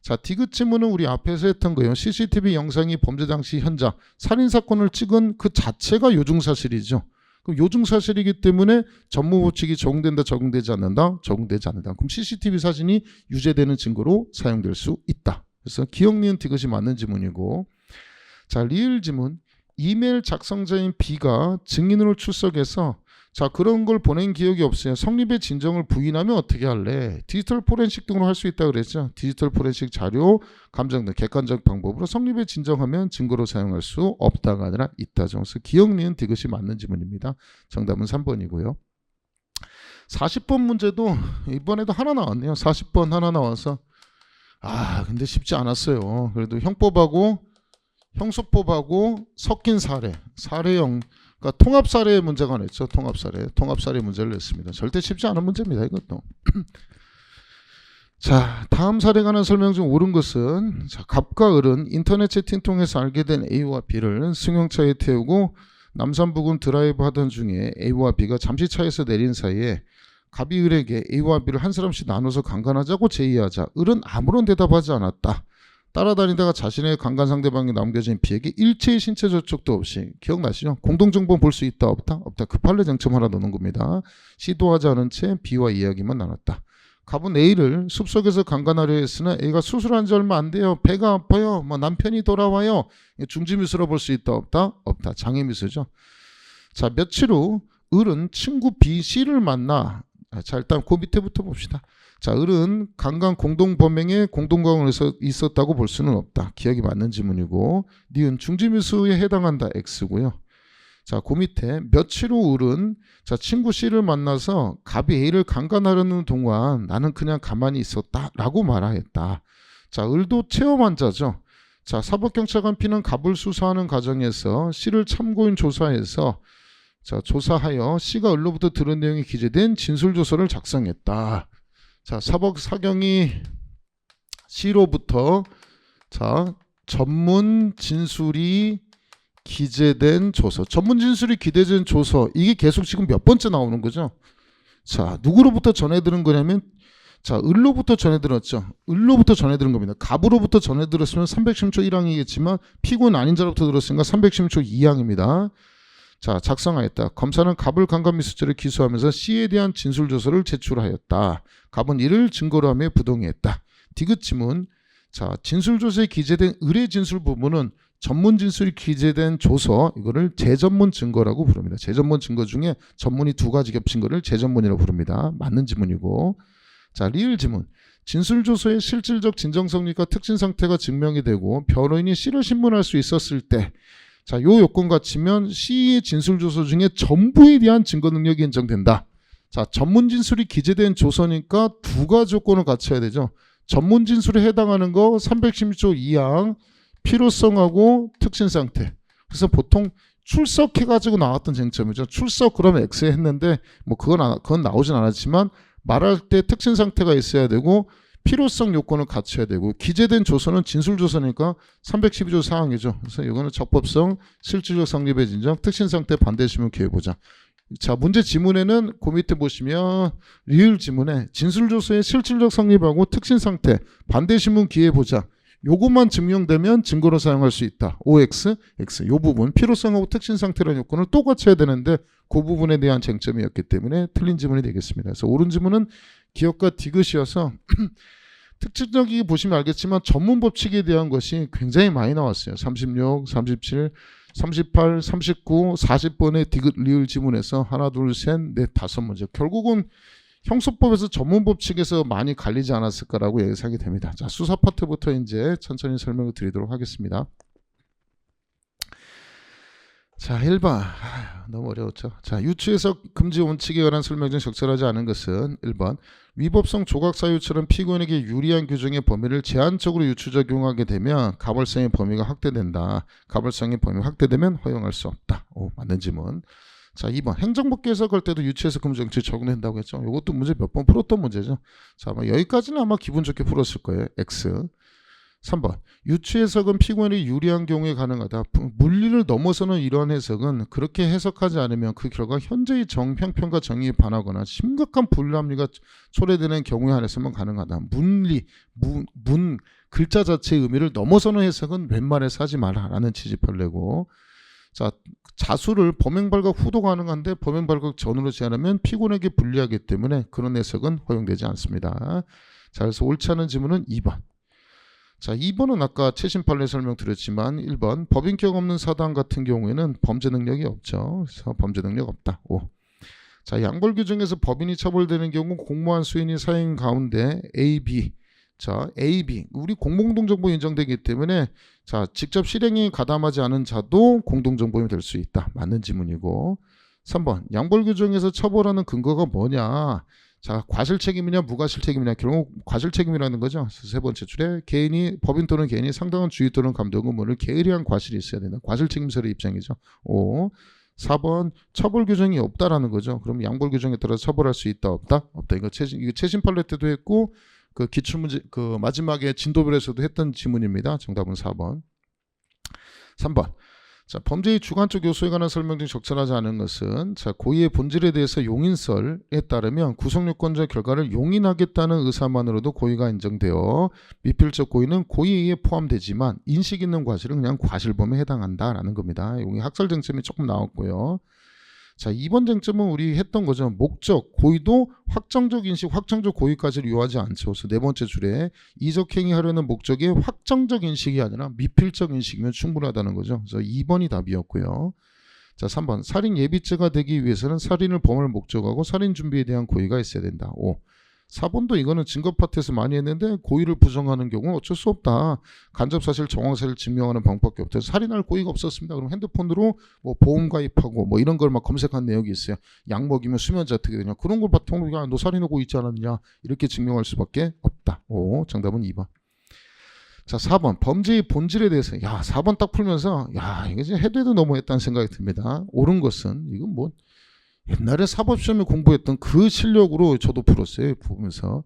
자, 디귿 지문은 우리 앞에서 했던 거예요. CCTV 영상이 범죄 당시 현장 살인사건을 찍은 그 자체가 요중사실이죠. 그럼 요중사실이기 때문에 전무법칙이 적용된다 적용되지 않는다 적용되지 않는다. 그럼 CCTV 사진이 유죄되는 증거로 사용될 수 있다. 그래서 기억 니은 디귿이 맞는 지문이고. 자, 리을 지문. 이메일 작성자인 B가 증인으로 출석해서 자, 그런 걸 보낸 기억이 없어요. 성립의 진정을 부인하면 어떻게 할래? 디지털 포렌식 등으로 할 수 있다고 그랬죠. 디지털 포렌식 자료, 감정 등 객관적 방법으로 성립의 진정하면 증거로 사용할 수 없다가 아니라 있다죠. 그래서 기억 니은 디귿이 맞는 지문입니다. 정답은 3번이고요. 40번 문제도 이번에도 하나 나왔네요. 40번 하나 나와서 근데 쉽지 않았어요. 그래도 형소법하고 섞인 사례형 그러니까 통합사례 문제가 냈죠. 통합사례 문제를 냈습니다. 절대 쉽지 않은 문제입니다. 이것도. 자, 다음 사례에 관한 설명 중 옳은 것은 자, 갑과 을은 인터넷 채팅 통해서 알게 된 A와 B를 승용차에 태우고 남산부근 드라이브 하던 중에 A와 B가 잠시 차에서 내린 사이에 갑이 을에게 A와 B를 한 사람씩 나눠서 강간하자고 제의하자 을은 아무런 대답하지 않았다. 따라다니다가 자신의 강간 상대방이 남겨진 B에게 일체의 신체 접촉도 없이 기억나시죠? 공동정보 볼 수 있다 없다? 없다. 그 판례 쟁점 하나 넣는 겁니다. 시도하지 않은 채 B와 이야기만 나눴다. 갑은 A를 숲속에서 강간하려 했으나 A가 수술한 지 얼마 안 돼요. 배가 아파요. 남편이 돌아와요. 중지미수로 볼 수 있다 없다? 없다. 장애미수죠. 자, 며칠 후 을은 친구 B, C를 만나 자, 일단 그 밑에부터 봅시다. 자, 을은 강간 공동범행에 공동강을 있었다고 볼 수는 없다. 기억이 맞는 지문이고 니은 중지미수에 해당한다. X고요. 자, 그 밑에 며칠 후 을은 자, 친구 C를 만나서 갑이 A를 강간하려는 동안 나는 그냥 가만히 있었다 라고 말하였다. 자, 을도 체험 환자죠. 자, 사법경찰관 P는 갑을 수사하는 과정에서 C를 참고인 조사해서 자, 조사하여 C가 을로부터 들은 내용이 기재된 진술조서를 작성했다. 자, 사법 사경이 C로부터 자, 전문 진술이 기재된 조서, 전문 진술이 기재된 조서 이게 계속 지금 몇 번째 나오는 거죠? 자, 누구로부터 전해 들은 거냐면 자, 을로부터 전해 들었죠. 을로부터 전해 들은 겁니다. 갑으로부터 전해 들었으면 310조 1항이겠지만 피고인 아닌 자로부터 들었으니까 310조 2항입니다. 자, 작성하였다. 검사는 갑을 강간미수죄를 기소하면서 C에 대한 진술조서를 제출하였다. 갑은 이를 증거로 하며 부동의했다. 디귿 지문. 자, 진술조서에 기재된 을의 진술 부분은 전문 진술이 기재된 조서, 이거를 재전문 증거라고 부릅니다. 재전문 증거 중에 전문이 두 가지 겹친 거를 재전문이라고 부릅니다. 맞는 지문이고. 자, 리을 지문. 진술 조서의 실질적 진정 성립과 특진 상태가 증명이 되고 변호인이 C를 신문할 수 있었을 때, 자, 요 요건 갖추면 C의 진술 조서 중에 전부에 대한 증거 능력이 인정된다. 자, 전문 진술이 기재된 조서니까 두 가지 조건을 갖춰야 되죠. 전문 진술에 해당하는 거 316조 2항 필요성하고 특신 상태. 그래서 보통 출석해가지고 나왔던 쟁점이죠. 출석 그러면 X 했는데 뭐 그건 나오진 않았지만 말할 때 특신 상태가 있어야 되고 필요성 요건을 갖춰야 되고 기재된 조서는 진술 조서니까 312조 4항이죠. 그래서 이거는 적법성, 실질적 성립의 진정, 특신 상태 반대시문 기회보장. 자, 문제 지문에는 그 밑에 보시면 리을 지문에 진술 조서의 실질적 성립하고 특신 상태, 반대신문 기회 보장 요것만 증명되면 증거로 사용할 수 있다. OX, X 요 부분 필요성하고 특신 상태라는 요건을 또 갖춰야 되는데 그 부분에 대한 쟁점이었기 때문에 틀린 지문이 되겠습니다. 그래서 옳은 지문은 기억과 디귿이어서 특징적이 보시면 알겠지만 전문 법칙에 대한 것이 굉장히 많이 나왔어요. 36, 37, 38, 39, 40번의 디귿 리을 지문에서 하나, 둘, 셋, 넷, 다섯 문제. 결국은 형소법에서 전문 법칙에서 많이 갈리지 않았을까라고 예상이 됩니다. 자, 수사 파트부터 이제 천천히 설명을 드리도록 하겠습니다. 자, 1번. 너무 어려웠죠. 자, 유추해석 금지 원칙에 관한 설명 중 적절하지 않은 것은 1번. 위법성 조각 사유처럼 피고인에게 유리한 규정의 범위를 제한적으로 유추 적용하게 되면 가벌성의 범위가 확대된다. 가벌성의 범위가 확대되면 허용할 수 없다. 오, 맞는 지문. 자, 2번. 행정법규 해석할 때도 유추해석 금지 원칙 적용된다고 했죠. 이것도 문제 몇 번 풀었던 문제죠. 자, 아마 여기까지는 아마 기분 좋게 풀었을 거예요. X. 3번. 유추해석은 피고인이 유리한 경우에 가능하다. 물리를 넘어서는 이러한 해석은 그렇게 해석하지 않으면 그 결과 현재의 형평과 정의에 반하거나 심각한 불합리가 초래되는 경우에 한해서만 가능하다. 문 글자 자체의 의미를 넘어서는 해석은 웬만해서 하지 마라라는 취지를 내고, 자, 자수를 범행 발각 후도 가능한데 범행 발각 전으로 제한하면 피고인에게 불리하기 때문에 그런 해석은 허용되지 않습니다. 자, 그래서 옳지 않은 지문은 2번. 자, 2번은 아까 최신 판례 설명드렸지만 1번 법인격 없는 사당 같은 경우에는 범죄 능력이 없죠. 그래서 범죄 능력 없다. 5. 자, 양벌 규정에서 법인이 처벌되는 경우 공무원 수인이 사행 가운데 A, B. 자, A, B. 우리 공공정보 인정되기 때문에 자, 직접 실행에 가담하지 않은 자도 공동정보인이 될 수 있다. 맞는 지문이고. 3번. 양벌 규정에서 처벌하는 근거가 뭐냐? 자, 과실책임이냐 무과실책임이냐. 결국 과실책임이라는 거죠. 세 번째 줄에 개인이 법인 또는 개인이 상당한 주의 또는 감독 의무를 게으리한 과실이 있어야 된다. 과실책임설의 입장이죠. 5. 4번 처벌 규정이 없다라는 거죠. 그럼 양벌 규정에 따라 처벌할 수 있다 없다? 없다. 이거 최신 판례 때도 했고 그 기출문제 그 마지막에 진도별에서도 했던 지문입니다. 정답은 4번. 3번. 자, 범죄의 주관적 요소에 관한 설명 중 적절하지 않은 것은 자, 고의의 본질에 대해서 용인설에 따르면 구속요건적 결과를 용인하겠다는 의사만으로도 고의가 인정되어 미필적 고의는 고의에 포함되지만 인식 있는 과실은 그냥 과실범에 해당한다라는 겁니다. 여기 학설 쟁점이 조금 나왔고요. 자, 2번 쟁점은 우리 했던 거죠. 목적, 고의도 확정적 인식, 확정적 고의까지를 요하지 않죠. 그래서 네 번째 줄에 이적 행위하려는 목적이 확정적 인식이 아니라 미필적 인식이면 충분하다는 거죠. 그래서 2번이 답이었고요. 자, 3번. 살인 예비죄가 되기 위해서는 살인을 범할 목적하고 살인 준비에 대한 고의가 있어야 된다. 5. 4번도 이거는 증거 파트에서 많이 했는데 고의를 부정하는 경우는 어쩔 수 없다. 간접사실 정황사실을 증명하는 방법밖에 없다. 살인할 고의가 없었습니다. 그럼 핸드폰으로 뭐 보험 가입하고 뭐 이런 걸 막 검색한 내역이 있어요. 약 먹이면 수면제 어떻게 되냐. 그런 걸 바탕으로 야, 너 살인하고 있지 않았냐. 이렇게 증명할 수밖에 없다. 오, 정답은 2번. 자, 4번. 범죄의 본질에 대해서. 야, 4번 딱 풀면서 야, 이게 이제 해도 너무했다는 생각이 듭니다. 옳은 것은 이건 뭐 옛날에 사법시험에 공부했던 그 실력으로 저도 풀었어요. 보면서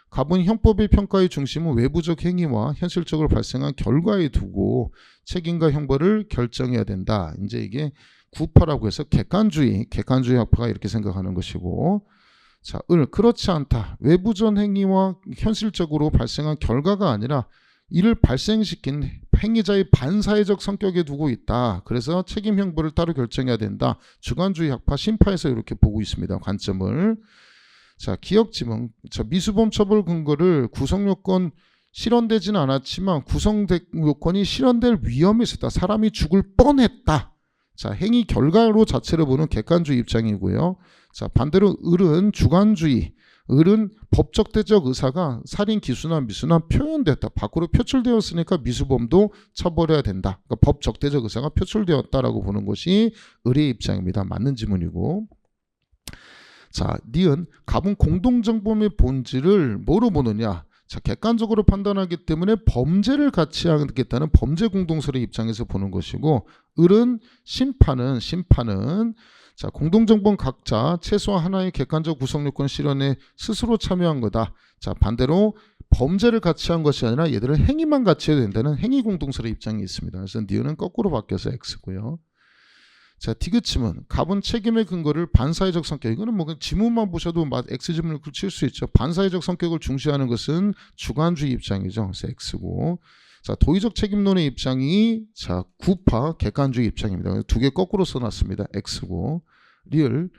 가분 형법의 평가의 중심은 외부적 행위와 현실적으로 발생한 결과에 두고 책임과 형벌을 결정해야 된다. 이제 이게 구파라고 해서 객관주의 학파가 이렇게 생각하는 것이고, 자, 그렇지 않다. 외부적 행위와 현실적으로 발생한 결과가 아니라 이를 발생시킨 행위자의 반사회적 성격에 두고 있다. 그래서 책임 형벌을 따로 결정해야 된다. 주관주의 학파 심파에서 이렇게 보고 있습니다. 관점을. 자, 기억 지문. 자, 미수범 처벌 근거를 구속요건 실현되지는 않았지만 구성 요건이 실현될 위험이 있었다. 사람이 죽을 뻔했다. 자, 행위 결과로 자체를 보는 객관주의 입장이고요. 자, 반대로 을은 주관주의. 을은 법적대적 의사가 살인 기수나 미수나 표현됐다. 밖으로 표출되었으니까 미수범도 처벌해야 된다. 그러니까 법적대적 의사가 표출되었다라고 보는 것이 을의 입장입니다. 맞는 지문이고. 자, 니은 갑은 공동정범의 본질을 뭐로 보느냐? 자, 객관적으로 판단하기 때문에 범죄를 같이 하겠다는 범죄 공동설의 입장에서 보는 것이고, 을은 심판은 자, 공동정범 각자 최소한 하나의 객관적 구성요건 실현에 스스로 참여한 거다. 자, 반대로 범죄를 같이 한 것이 아니라 얘들은 행위만 같이 해야 된다는 행위 공동설의 입장이 있습니다. 그래서 니은은 거꾸로 바뀌어서 X고요. 자, 디귿침은 갑은 책임의 근거를 반사회적 성격, 이거는 뭐 지문만 보셔도 X지문을 칠 수 있죠. 반사회적 성격을 중시하는 것은 주관주의 입장이죠. 그래서 X고. 자, 도의적 책임론의 입장이 자, 구파 객관주의 입장입니다. 두 개 거꾸로 써놨습니다. X고. 리을.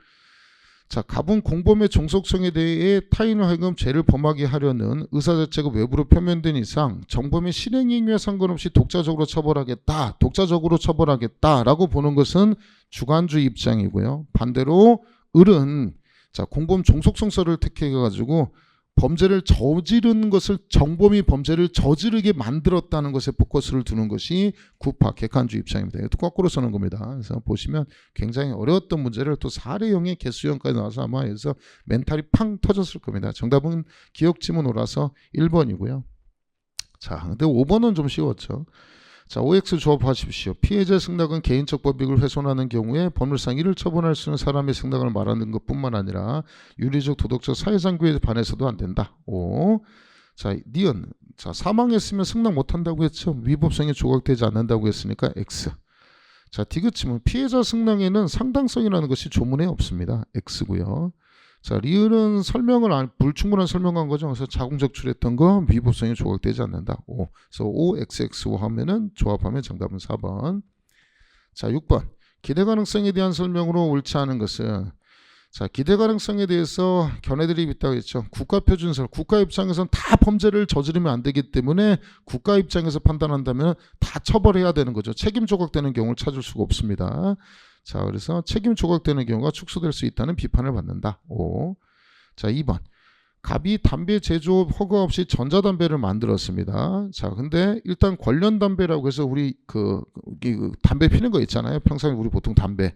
자, 갑은 공범의 종속성에 대해 타인을 하여금 죄를 범하게 하려는 의사 자체가 외부로 표면된 이상 정범의 실행 행위와 상관없이 독자적으로 처벌하겠다라고 보는 것은 주관주의 입장이고요. 반대로 을은 자, 공범 종속성설을 택해가지고 범죄를 저지른 것을 정범이 범죄를 저지르게 만들었다는 것에 포커스를 두는 것이 구파 객관주의 입장입니다. 이것도 거꾸로 쓰는 겁니다. 그래서 보시면 굉장히 어려웠던 문제를 또 사례형의 개수형까지 나와서 아마 여기서 멘탈이 팡 터졌을 겁니다. 정답은 기억지문 오라서 1번이고요. 자, 근데 5번은 좀 쉬웠죠. 자, OX 조합하십시오. 피해자 승낙은 개인적 법익을 훼손하는 경우에 법률상 이를 처분할 수 있는 사람의 승낙을 말하는 것뿐만 아니라 윤리적, 도덕적, 사회상규에 반해서도 안 된다. 오. 자, 니은. 자, 사망했으면 승낙 못한다고 했죠. 위법성이 조각되지 않는다고 했으니까 X. 자, 디귿침은 피해자 승낙에는 상당성이라는 것이 조문에 없습니다. X고요. 자, 리을은 설명을 불충분한 설명한 거죠. 그래서 자궁적출했던 거 위법성이 조각되지 않는다. O. 그래서 O, XX 하면은 조합하면 정답은 4번. 자, 6번. 기대 가능성에 대한 설명으로 옳지 않은 것은 자, 기대 가능성에 대해서 견해들이 있다고 했죠. 국가표준설. 국가 입장에서는 다 범죄를 저지르면 안 되기 때문에 국가 입장에서 판단한다면 다 처벌해야 되는 거죠. 책임 조각되는 경우를 찾을 수가 없습니다. 자, 그래서 책임 조각되는 경우가 축소될 수 있다는 비판을 받는다. 오. 자, 2번. 갑이 담배 제조업 허가 없이 전자담배를 만들었습니다. 자, 근데 일단 관련 담배라고 해서 우리 그 담배 피는 거 있잖아요. 평소에 우리 보통 담배에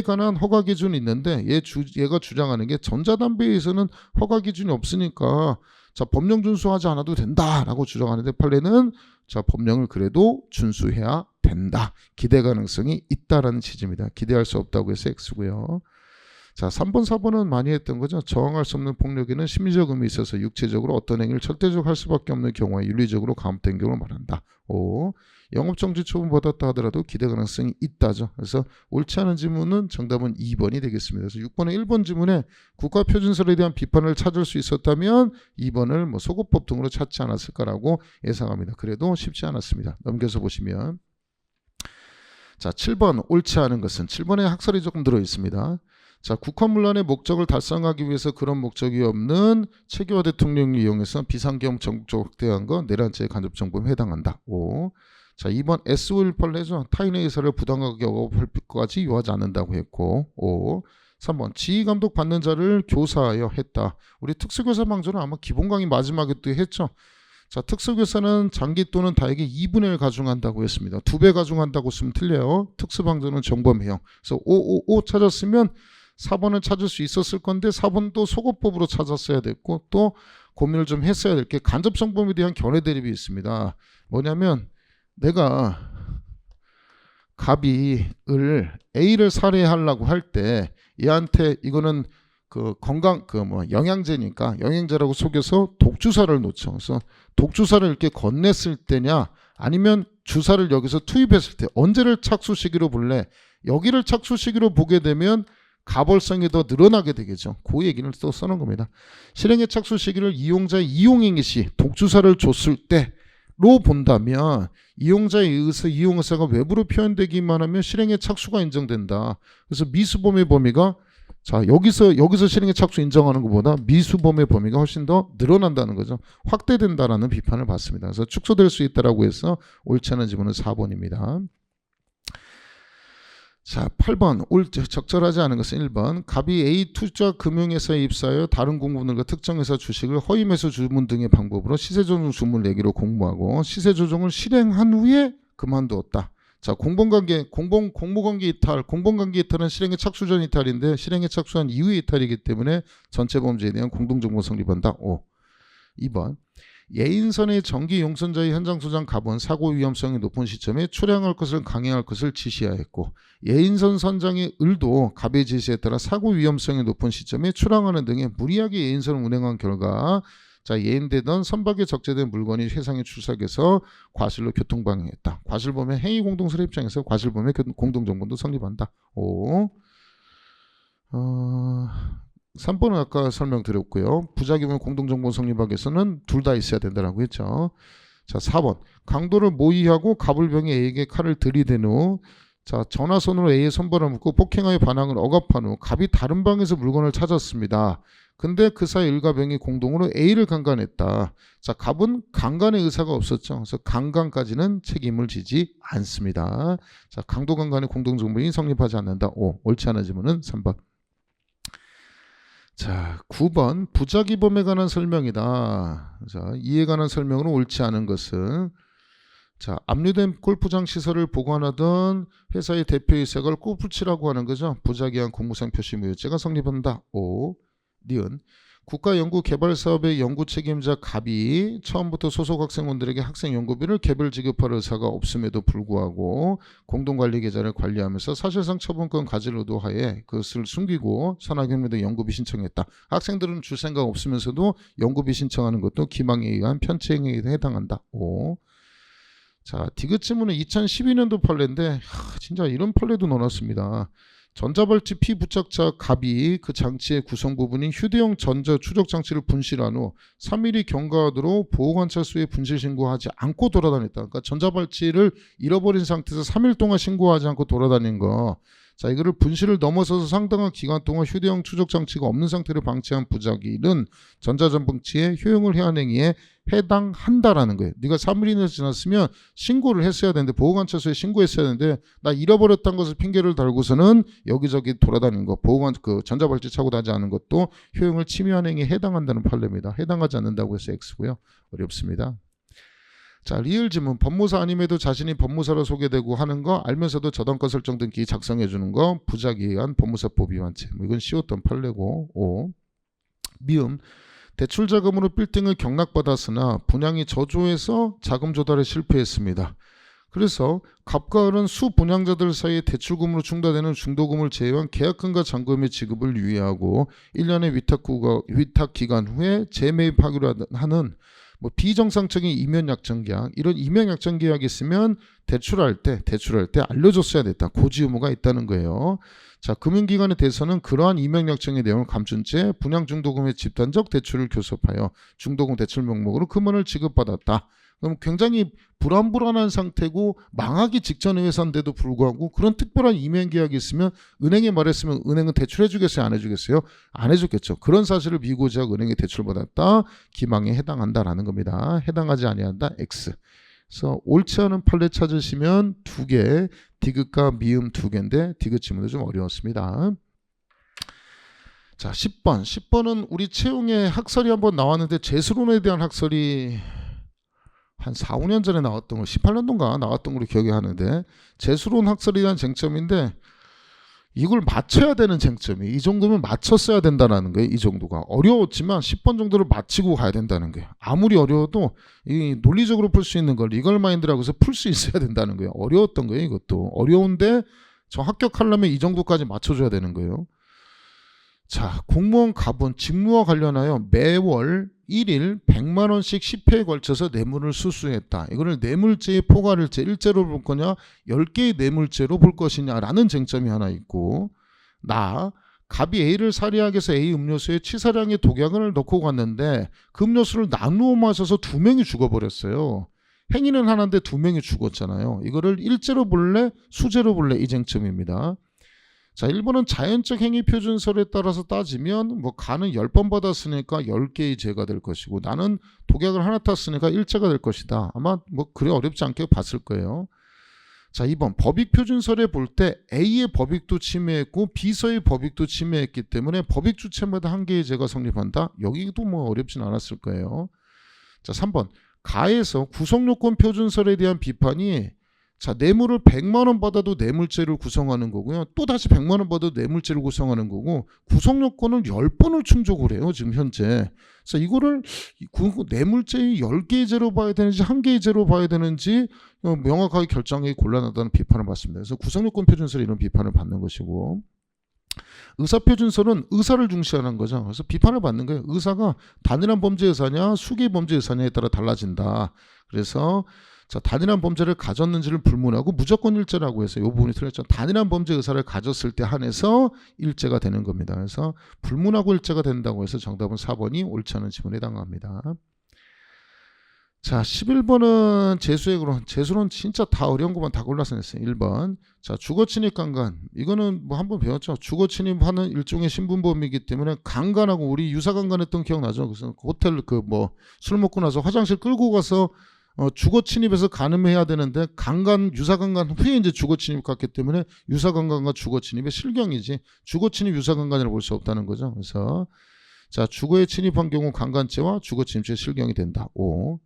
관한 허가 기준이 있는데 얘가 주장하는 게 전자담배에서는 허가 기준이 없으니까 자, 법령 준수하지 않아도 된다라고 주장하는데 판례는 자, 법령을 그래도 준수해야 된다. 기대 가능성이 있다라는 취지입니다. 기대할 수 없다고 해서 X고요. 자, 3번, 4번은 많이 했던 거죠. 저항할 수 없는 폭력에는 심리적 의미 있어서 육체적으로 어떤 행위를 절대적으로 할 수밖에 없는 경우에 윤리적으로 감압된 경우를 말한다. 5. 영업정지 처분 받았다 하더라도 기대 가능성이 있다죠. 그래서 옳지 않은 지문은 정답은 2번이 되겠습니다. 그래서 6번의 1번 지문에 국가표준설에 대한 비판을 찾을 수 있었다면 2번을 뭐 소거법 등으로 찾지 않았을까라고 예상합니다. 그래도 쉽지 않았습니다. 넘겨서 보시면 자, 7번 옳지 않은 것은 7번에 학설이 조금 들어 있습니다. 자, 국화문란의 목적을 달성하기 위해서 그런 목적이 없는 최규하 대통령을 이용해서 비상경 정적 확대한 건 내란죄의 간접정범에 해당한다. 5. 자, 2번 S518내죠. 타인의 의사를 부당하게 억압할 것까지 요하지 않는다고 했고 5. 3번 지휘감독 받는 자를 교사하여 했다. 우리 특수교사 방조는 아마 기본 강의 마지막에 또 했죠. 자, 특수교사는 장기 또는 다에게 2분의 1 가중한다고 했습니다. 2배 가중한다고 쓰면 틀려요. 특수방조는 정범해요. 그래서 5 찾았으면 4번을 찾을 수 있었을 건데 4번도 소거법으로 찾았어야 됐고 또 고민을 좀 했어야 될 게 간접정범에 대한 견해 대립이 있습니다. 뭐냐면 내가 갑이 A를 살해하려고 할 때 얘한테 이거는 그 건강 영양제니까 영양제라고 속여서 독주사를 놓죠. 그래서 독주사를 이렇게 건넸을 때냐 아니면 주사를 여기서 투입했을 때 언제를 착수 시기로 볼래? 여기를 착수 시기로 보게 되면 가벌성이 더 늘어나게 되겠죠. 그 얘기를 또 써놓은 겁니다. 실행의 착수 시기를 이용자의 이용행위 시 독주사를 줬을 때로 본다면 이용자의 의사, 이용 의사가 외부로 표현되기만 하면 실행의 착수가 인정된다. 그래서 미수범의 범위가 자, 여기서 실행의 착수 인정하는 것보다 미수범의 범위가 훨씬 더 늘어난다는 거죠. 확대된다라는 비판을 받습니다. 그래서 축소될 수 있다라고 해서 옳지 않은 지문은 4번입니다. 자, 8번 적절하지 않은 것은 1번 갑이 A 투자 금융회사에 입사하여 다른 공무원들과 특정 회사 주식을 허위 매수 주문 등의 방법으로 시세조정 주문을 내기로 공모하고 시세조정을 실행한 후에 그만두었다. 자, 공범관계 이탈, 공범관계 이탈은 실행의 착수 전 이탈인데 실행의 착수한 이후의 이탈이기 때문에 전체 범죄에 대한 공동정보 성립한다. 5. 2번 예인선의 정기 용선자의 현장 소장 갑은 사고 위험성이 높은 시점에 출항할 것을 강행할 것을 지시하였고 예인선 선장의 을도 갑의 지시에 따라 사고 위험성이 높은 시점에 출항하는 등의 무리하게 예인선을 운행한 결과 자, 예인되던 선박에 적재된 물건이 회상에 출삭해서 과실로 교통방해했다. 과실범의 행위 공동설의 입장에서 과실범의 공동정보도 성립한다. 5. 3번은 아까 설명드렸고요. 부작용의 공동정보 성립하기 위해서는 둘 다 있어야 된다고 했죠. 자, 4번 강도를 모의하고 갑을병이 A에게 칼을 들이댄 후 자, 전화선으로 A의 손발을 묶고 폭행하여 반항을 억압한 후 갑이 다른 방에서 물건을 찾았습니다. 근데 그 사이 을과 병이 공동으로 A를 강간했다. 자, 갑은 강간의 의사가 없었죠. 그래서 강간까지는 책임을 지지 않습니다. 자, 강도 강간의 공동정보이 성립하지 않는다. 5. 옳지 않은 지문은 3번. 자, 9번 부작위범에 관한 설명이다. 자, 이에 관한 설명으로 옳지 않은 것은 자, 압류된 골프장 시설을 보관하던 회사의 대표이사를 골프 치라고 하는 거죠. 부작위한 공무상 표시무효죄가 성립한다. 5. 니은 국가연구개발사업의 연구 책임자 갑이 처음부터 소속 학생원들에게 학생 연구비를 개별 지급할 의사가 없음에도 불구하고 공동관리 계좌를 관리하면서 사실상 처분권 가지를 의도하에 그것을 숨기고 산학연구대 연구비 신청했다. 학생들은 줄 생각 없으면서도 연구비 신청하는 것도 기망에 의한 편취행위에 해당한다. 5. 자, 디귿 지문은 2012년도 판례인데 진짜 이런 판례도 넣어놨습니다. 전자발찌 피부착자 갑이 그 장치의 구성 부분인 휴대용 전자 추적 장치를 분실한 후 3mm 경과하도록 보호관찰소에 분실 신고하지 않고 돌아다녔다. 그러니까 전자발찌를 잃어버린 상태에서 3일 동안 신고하지 않고 돌아다닌 거. 자, 이거를 분실을 넘어서서 상당한 기간 동안 휴대용 추적 장치가 없는 상태를 방치한 부작위는 전자전방치의 효용을 해한 행위에 해당한다라는 거예요. 네가 3일이나 지났으면 신고를 했어야 되는데 보호관찰소에 신고했어야 되는데 나 잃어버렸다는 것을 핑계를 달고서는 여기저기 돌아다니는 거 그 전자발찌 차고 다니지 않은 것도 효용을 침해한 행위에 해당한다는 판례입니다. 해당하지 않는다고 해서 X고요. 어렵습니다. 자, 리을 지문 법무사 아님에도 자신이 법무사로 소개되고 하는 거 알면서도 저당권 설정 등기 작성해 주는 거 부작위에 의한 법무사법 위반죄. 이건 쉬웠던 판례고. 5. 미음 대출 자금으로 빌딩을 경락받았으나 분양이 저조해서 자금 조달에 실패했습니다. 그래서 갑과 을은 수분양자들 사이에 대출금으로 충당되는 중도금을 제외한 계약금과 잔금의 지급을 유예하고 1년의 위탁 기간 후에 재매입하기로 하는 비정상적인 이면약정계약, 이런 이면약정계약이 있으면 대출할 때 알려줬어야 됐다. 고지 의무가 있다는 거예요. 자, 금융기관에 대해서는 그러한 이면약정의 내용을 감춘 채 분양중도금의 집단적 대출을 교섭하여 중도금 대출 명목으로 금원을 지급받았다. 그럼 굉장히 불안한 상태고 망하기 직전의 회사인데도 불구하고 그런 특별한 이면계약이 있으면 은행에 말했으면 은행은 대출해 주겠어요? 안 해주겠어요? 안 해줬겠죠. 그런 사실을 미고지하고 은행에 대출받았다. 기망에 해당한다라는 겁니다. 해당하지 아니한다. X. 그래서 옳지 않은 판례 찾으시면 2개, 디귿과 미음 2개인데 디귿 지문도 좀 어려웠습니다. 자, 10번. 10번은 우리 채용에 학설이 한번 나왔는데 재수론에 대한 학설이 한 4, 5년 전에 나왔던 거 18년도인가 나왔던 걸로 기억이 하는데 재수론 학설에 대한 쟁점인데 이걸 맞춰야 되는 쟁점이 이 정도면 맞췄어야 된다는 거예요. 이 정도가 어려웠지만 10번 정도를 맞히고 가야 된다는 거예요. 아무리 어려워도 이 논리적으로 풀 수 있는 걸 리걸 마인드라고 해서 풀 수 있어야 된다는 거예요. 어려웠던 거예요. 이것도 어려운데 저 합격하려면 이 정도까지 맞춰줘야 되는 거예요. 자, 공무원 갑은 직무와 관련하여 매월 1일 100만 원씩 10회에 걸쳐서 뇌물을 수수했다. 이거를 뇌물죄의 포괄일죄, 일죄로 볼 거냐 10개의 뇌물죄로 볼 것이냐라는 쟁점이 하나 있고 갑이 A를 살해하기 위해서 A 음료수에 치사량의 독약을 넣고 갔는데 그 음료수를 나누어 마셔서 2명이 죽어버렸어요. 행위는 하나인데 2명이 죽었잖아요. 이거를 일죄로 볼래 수죄로 볼래 이 쟁점입니다. 자, 1번은 자연적 행위 표준설에 따라서 따지면 뭐 간은 10번 받았으니까 10개의 죄가 될 것이고 나는 독약을 하나 탔으니까 1죄가 될 것이다. 아마 뭐 그리 어렵지 않게 봤을 거예요. 자, 2번 법익 표준설에 볼 때 A의 법익도 침해했고 B서의 법익도 침해했기 때문에 법익 주체마다 한 개의 죄가 성립한다. 여기도 뭐 어렵진 않았을 거예요. 자, 3번 가에서 구성요건 표준설에 대한 비판이 자, 뇌물을 100만 원 받아도 뇌물죄를 구성하는 거고요. 또 다시 100만 원 받아도 뇌물죄를 구성하는 거고 구성요건을 10번을 충족을 해요. 지금 현재. 그래서 이거를 뇌물죄의 10개의 죄로 봐야 되는지 1개의 죄로 봐야 되는지 명확하게 결정하기 곤란하다는 비판을 받습니다. 그래서 구성요건 표준설이 이런 비판을 받는 것이고 의사표준설은 의사를 중시하는 거죠. 그래서 비판을 받는 거예요. 의사가 단일한 범죄 의사냐 수기 범죄 의사냐에 따라 달라진다. 그래서 자, 단일한 범죄를 가졌는지를 불문하고 무조건 일죄라고 해서 이 부분이 틀렸죠. 단일한 범죄 의사를 가졌을 때 한해서 일죄가 되는 겁니다. 그래서 불문하고 일죄가 된다고 해서 정답은 4번이 옳지 않은 지문에 해당합니다. 자, 11번은 재수의 그론. 재수는 진짜 다 어려운 것만 다 골라서 냈어요. 1번. 자, 주거침입 강간. 이거는 뭐 한번 배웠죠. 주거침입하는 일종의 신분범이기 때문에 강간하고 우리 유사강간했던 기억나죠? 그래서 호텔 술 먹고 나서 화장실 끌고 가서 주거 침입에서 간음해야 되는데 강간 유사강간 후에 이제 주거 침입 갔기 때문에 유사강간과 주거 침입의 실경이지 주거 침입 유사강간이라고 볼 수 없다는 거죠. 그래서 자, 주거에 침입한 경우 강간죄와 주거 침입죄 실경이 된다. 5.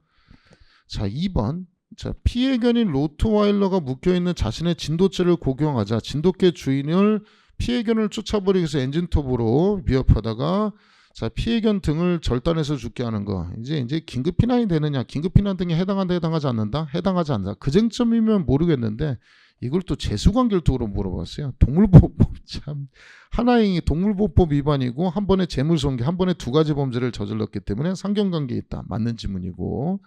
자, 2번. 자, 피해견인 로트와일러가 묶여 있는 자신의 진돗개를 고경하자 진돗개 주인을 피해견을 쫓아버리기 위해서 엔진톱으로 위협하다가 자, 피해견 등을 절단해서 죽게 하는 거. 이제 긴급 피난이 되느냐, 긴급 피난 등에 해당한다, 해당하지 않는다, 해당하지 않는다. 그 쟁점이면 모르겠는데 이걸 또 재수관결투로 물어봤어요. 동물보호법 참 하나의 동물보호법 위반이고 한 번에 재물손괴, 한 번에 두 가지 범죄를 저질렀기 때문에 상경관계에 있다. 맞는 지문이고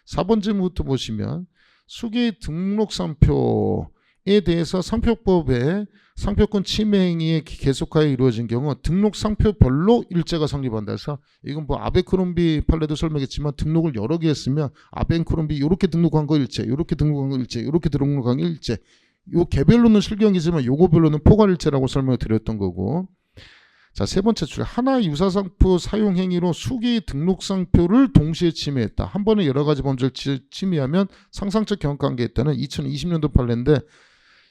4번 질문부터 보시면 수기 등록상표에 대해서 상표법에 상표권 침해 행위의 계속하에 이루어진 경우 등록 상표별로 일죄가 성립한다 해서 이건 뭐 아베크롬비 판례도 설명했지만 등록을 여러 개 했으면 아베크롬비 이렇게 등록한 거 일죄, 이렇게 등록한 거 일죄, 이렇게 등록한 거 일죄. 요 개별로는 실경이지만 요거별로는 포괄일죄라고 설명을 드렸던 거고. 자, 세 번째 줄 하나의 유사상표 사용 행위로 수기 등록상표를 동시에 침해했다. 한 번에 여러 가지 범죄를 침해하면 상상적 경험관계에 있다는 2020년도 판례인데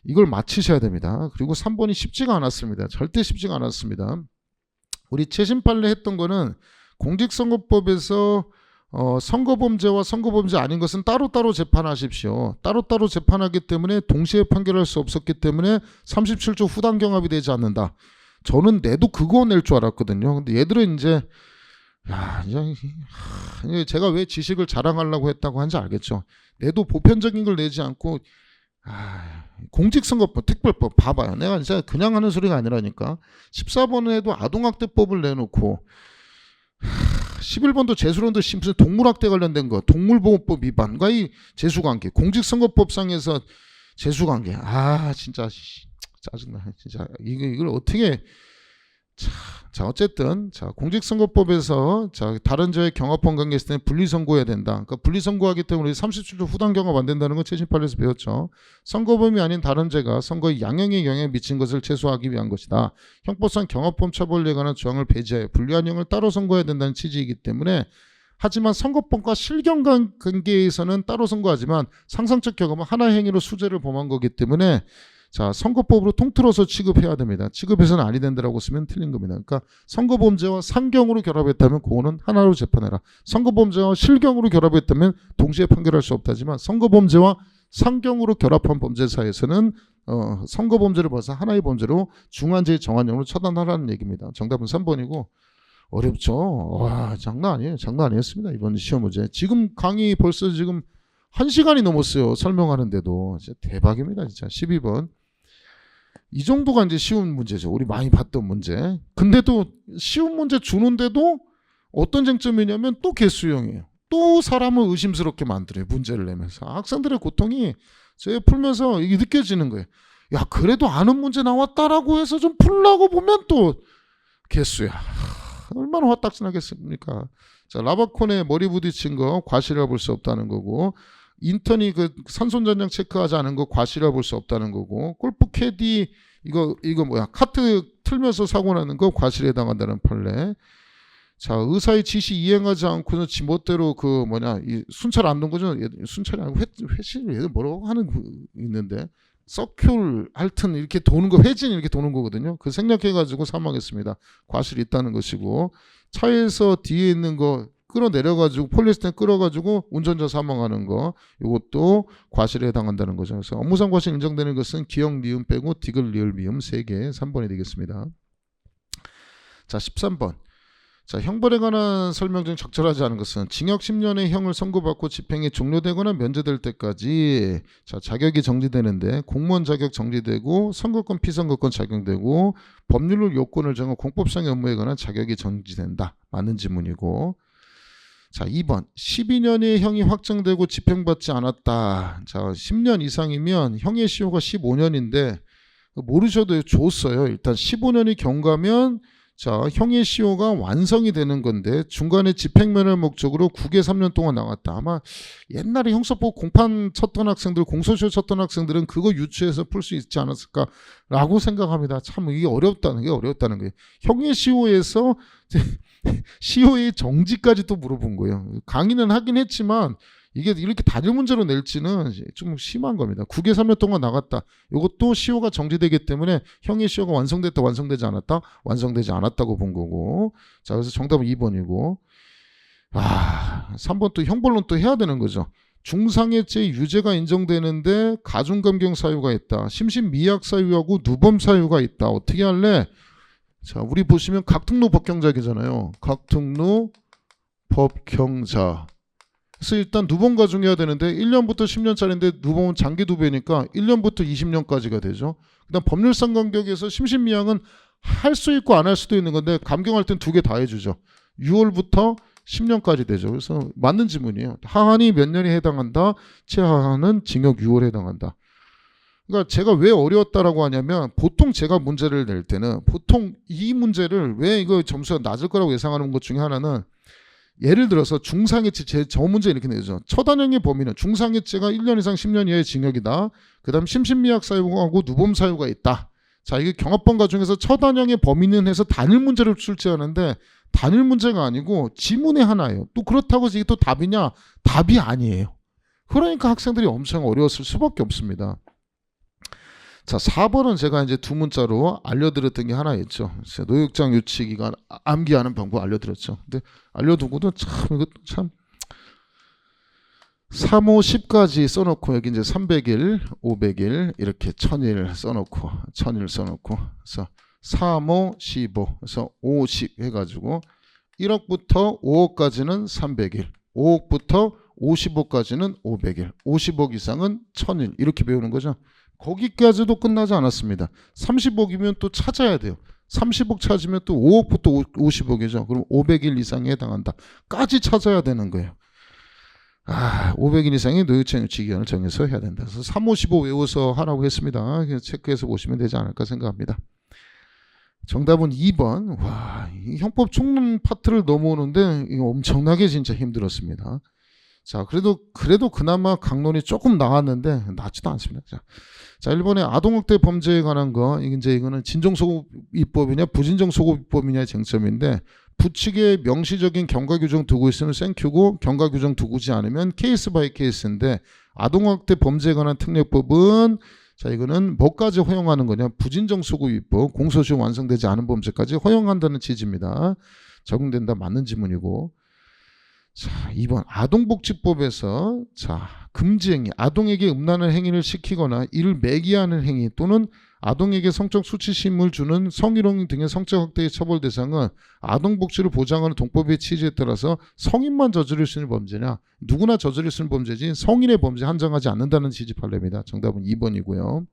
이걸 맞히셔야 됩니다. 그리고 3번이 쉽지가 않았습니다. 절대 쉽지가 않았습니다. 우리 최신 판례 했던 거는 공직선거법에서 선거범죄와 선거범죄 아닌 것은 따로따로 재판하십시오. 따로따로 재판하기 때문에 동시에 판결할 수 없었기 때문에 37조 후단 경합이 되지 않는다. 저는 내도 그거 낼 줄 알았거든요. 근데 얘들은 이제 제가 왜 지식을 자랑하려고 했다고 한지 알겠죠. 내도 보편적인 걸 내지 않고 공직선거법, 특별법 봐봐요. 내가 진짜 그냥 하는 소리가 아니라니까. 14번에도 아동학대법을 내놓고 11번도 재수론도 무슨 동물학대 관련된 거 동물보호법 위반과의 재수관계 공직선거법상에서 재수관계 진짜 짜증나. 진짜 이걸 어떻게 자 어쨌든 자 공직선거법에서 자 다른 죄의 경합범 관계 있을 때는 분리선고해야 된다. 그러니까 분리선고하기 때문에 37조 후단 경합 안 된다는 건 최신 판례에서 배웠죠. 선거범이 아닌 다른 죄가 선거의 양형에 영향을 미친 것을 최소화하기 위한 것이다. 형법상 경합범 처벌에 관한 조항을 배제하여 불리한 형을 따로 선고해야 된다는 취지이기 때문에 하지만 선거법과 실경 관계에서는 따로 선고하지만 상상적 경험은 하나의 행위로 수재를 범한 거기 때문에 자 선거법으로 통틀어서 취급해야 됩니다. 취급해서는 아니 된다라고 쓰면 틀린 겁니다. 그러니까 선거범죄와 상경으로 결합했다면 그거는 하나로 재판해라. 선거범죄와 실경으로 결합했다면 동시에 판결할 수 없다지만 선거범죄와 상경으로 결합한 범죄사에서는 선거범죄를 봐서 하나의 범죄로 중한죄의 정한형으로 처단하라는 얘기입니다. 정답은 3번이고 어렵죠. 와 장난 아니에요. 장난 아니었습니다. 이번 시험 문제. 지금 강의 벌써 지금 1시간이 넘었어요. 설명하는데도. 진짜 대박입니다. 진짜. 12번. 이 정도가 이제 쉬운 문제죠. 우리 많이 봤던 문제. 근데도 쉬운 문제 주는데도 어떤 쟁점이냐면 또 개수형이에요. 또 사람을 의심스럽게 만들어요. 문제를 내면서. 학생들의 고통이 제가 풀면서 이게 느껴지는 거예요. 야 그래도 아는 문제 나왔다라고 해서 좀 풀라고 보면 또 개수야. 얼마나 화딱지나겠습니까. 자 라바콘에 머리 부딪힌 거 과실이라 볼 수 없다는 거고 인턴이 그 산손전장 체크하지 않은 거 과실이라 볼 수 없다는 거고 골프 캐디 이거 뭐야? 카트 틀면서 사고 나는 거 과실에 해당한다는 판례. 자, 의사의 지시 이행하지 않고는 지멋대로 그 뭐냐 이 순찰 안 놓은 거죠. 순찰이 아니고 회신 얘들 뭐라고 하는 거 있는데 서큘 하여튼 이렇게 도는 거 회진 이렇게 도는 거거든요. 그 생략해가지고 사망했습니다. 과실이 있다는 것이고 차에서 뒤에 있는 거 끌어내려가지고 폴리에스테린 끌어가지고 운전자 사망하는 거 이것도 과실에 해당한다는 거죠. 그래서 업무상 과실 인정되는 것은 기역 니은 빼고 디귿 리을 미음 3개 3번이 되겠습니다. 자 13번. 자, 형벌에 관한 설명 중 적절하지 않은 것은 징역 10년의 형을 선고받고 집행이 종료되거나 면제될 때까지 자, 자격이 정지되는데 공무원 자격 정지되고 선거권 피선거권 적용되고 법률로 요건을 정한 공법상의 업무에 관한 자격이 정지된다. 맞는 지문이고 자 2번 12년의 형이 확정되고 집행받지 않았다. 자 10년 이상이면 형의 시효가 15년인데 모르셔도 좋았어요. 일단 15년이 경과면 자, 형의 시효가 완성이 되는 건데 중간에 집행면허 목적으로 국외 3년 동안 나갔다. 아마 옛날에 형사법 공판 쳤던 학생들, 공소시효 쳤던 학생들은 그거 유추해서 풀 수 있지 않았을까라고 생각합니다. 참 이게 어렵다는 게 형의 시효에서 시효의 정지까지 또 물어본 거예요. 강의는 하긴 했지만 이게 이렇게 단일 문제로 낼지는 좀 심한 겁니다. 국외 3년 동안 나갔다. 이것도 시효가 정지되기 때문에 형의 시효가 완성됐다, 완성되지 않았다, 완성되지 않았다고 본 거고. 자, 그래서 정답은 2번이고. 3번 또 형벌론 또 해야 되는 거죠. 중상해죄 유죄가 인정되는데 가중감경 사유가 있다. 심신미약 사유하고 누범 사유가 있다. 어떻게 할래? 자, 우리 보시면 각특로 법경자이잖아요. 각특로 법경자. 그래서 일단 누범 가중해야 되는데 1년부터 10년짜리인데 누범은 장기 두배니까 1년부터 20년까지가 되죠. 그다음 법률상 간격에서 심신미약은 할 수 있고 안 할 수도 있는 건데 감경할 땐 두 개 다 해주죠. 6월부터 10년까지 되죠. 그래서 맞는 지문이에요. 하한이 몇 년이 해당한다. 최하한은 징역 6월에 해당한다. 그러니까 제가 왜 어려웠다라고 하냐면 보통 제가 문제를 낼 때는 보통 이 문제를 왜 이거 점수가 낮을 거라고 예상하는 것 중에 하나는 예를 들어서 중상해죄 저 문제 이렇게 내죠. 처단형의 범위는 중상해죄가 1년 이상 10년 이하의 징역이다. 그 다음 심신미약 사유하고 누범 사유가 있다. 자, 이게 경합범 가중에서 처단형의 범위는 해서 단일 문제를 출제하는데 단일 문제가 아니고 지문의 하나예요. 또 그렇다고 해서 이게 또 답이냐? 답이 아니에요. 그러니까 학생들이 엄청 어려웠을 수밖에 없습니다. 자, 4번은 제가 이제 두 문자로 알려드렸던 게 하나 있죠. 노역장 유치기간 암기하는 방법 알려드렸죠. 근데 알려두고도 참 이거 참 3, 5, 10까지 써놓고 여기 이제 300일, 500일 이렇게 1000일 써놓고 1000일 써놓고 그래서 3, 5, 15 그래서 50 해가지고 1억부터 5억까지는 300일, 5억부터 50억까지는 500일, 50억 이상은 1000일 이렇게 배우는 거죠. 거기까지도 끝나지 않았습니다. 30억이면 또 찾아야 돼요. 30억 찾으면 또 5억부터 50억이죠. 그럼 500일 이상에 해당한다. 까지 찾아야 되는 거예요. 500일 이상의 노유치 유치기간을 정해서 해야 된다. 그래서 3, 5, 15 외워서 하라고 했습니다. 체크해서 보시면 되지 않을까 생각합니다. 정답은 2번. 와, 이 형법 총론 파트를 넘어오는데 이거 엄청나게 진짜 힘들었습니다. 자, 그래도 그나마 강론이 조금 나왔는데 낮지도 않습니다. 자, 1번에 아동학대 범죄에 관한 거 이거는 진정소급입법이냐 부진정소급입법이냐의 쟁점인데 부칙에 명시적인 경과규정 두고 있으면 생큐고 경과규정 두고지 않으면 케이스 바이 케이스인데 아동학대 범죄에 관한 특례법은 자, 이거는 뭐까지 허용하는 거냐? 부진정소급입법 공소시효 완성되지 않은 범죄까지 허용한다는 취지입니다. 적용된다 맞는 지문이고. 자, 2번 아동복지법에서 자, 금지행위, 아동에게 음란한 행위를 시키거나 이를 매기하는 행위 또는 아동에게 성적 수치심을 주는 성희롱 등의 성적 학대의 처벌 대상은 아동복지를 보장하는 동법의 취지에 따라서 성인만 저지를 수 있는 범죄냐? 누구나 저지를 수 있는 범죄지 성인의 범죄 한정하지 않는다는 취지 판례입니다. 정답은 2번이고요.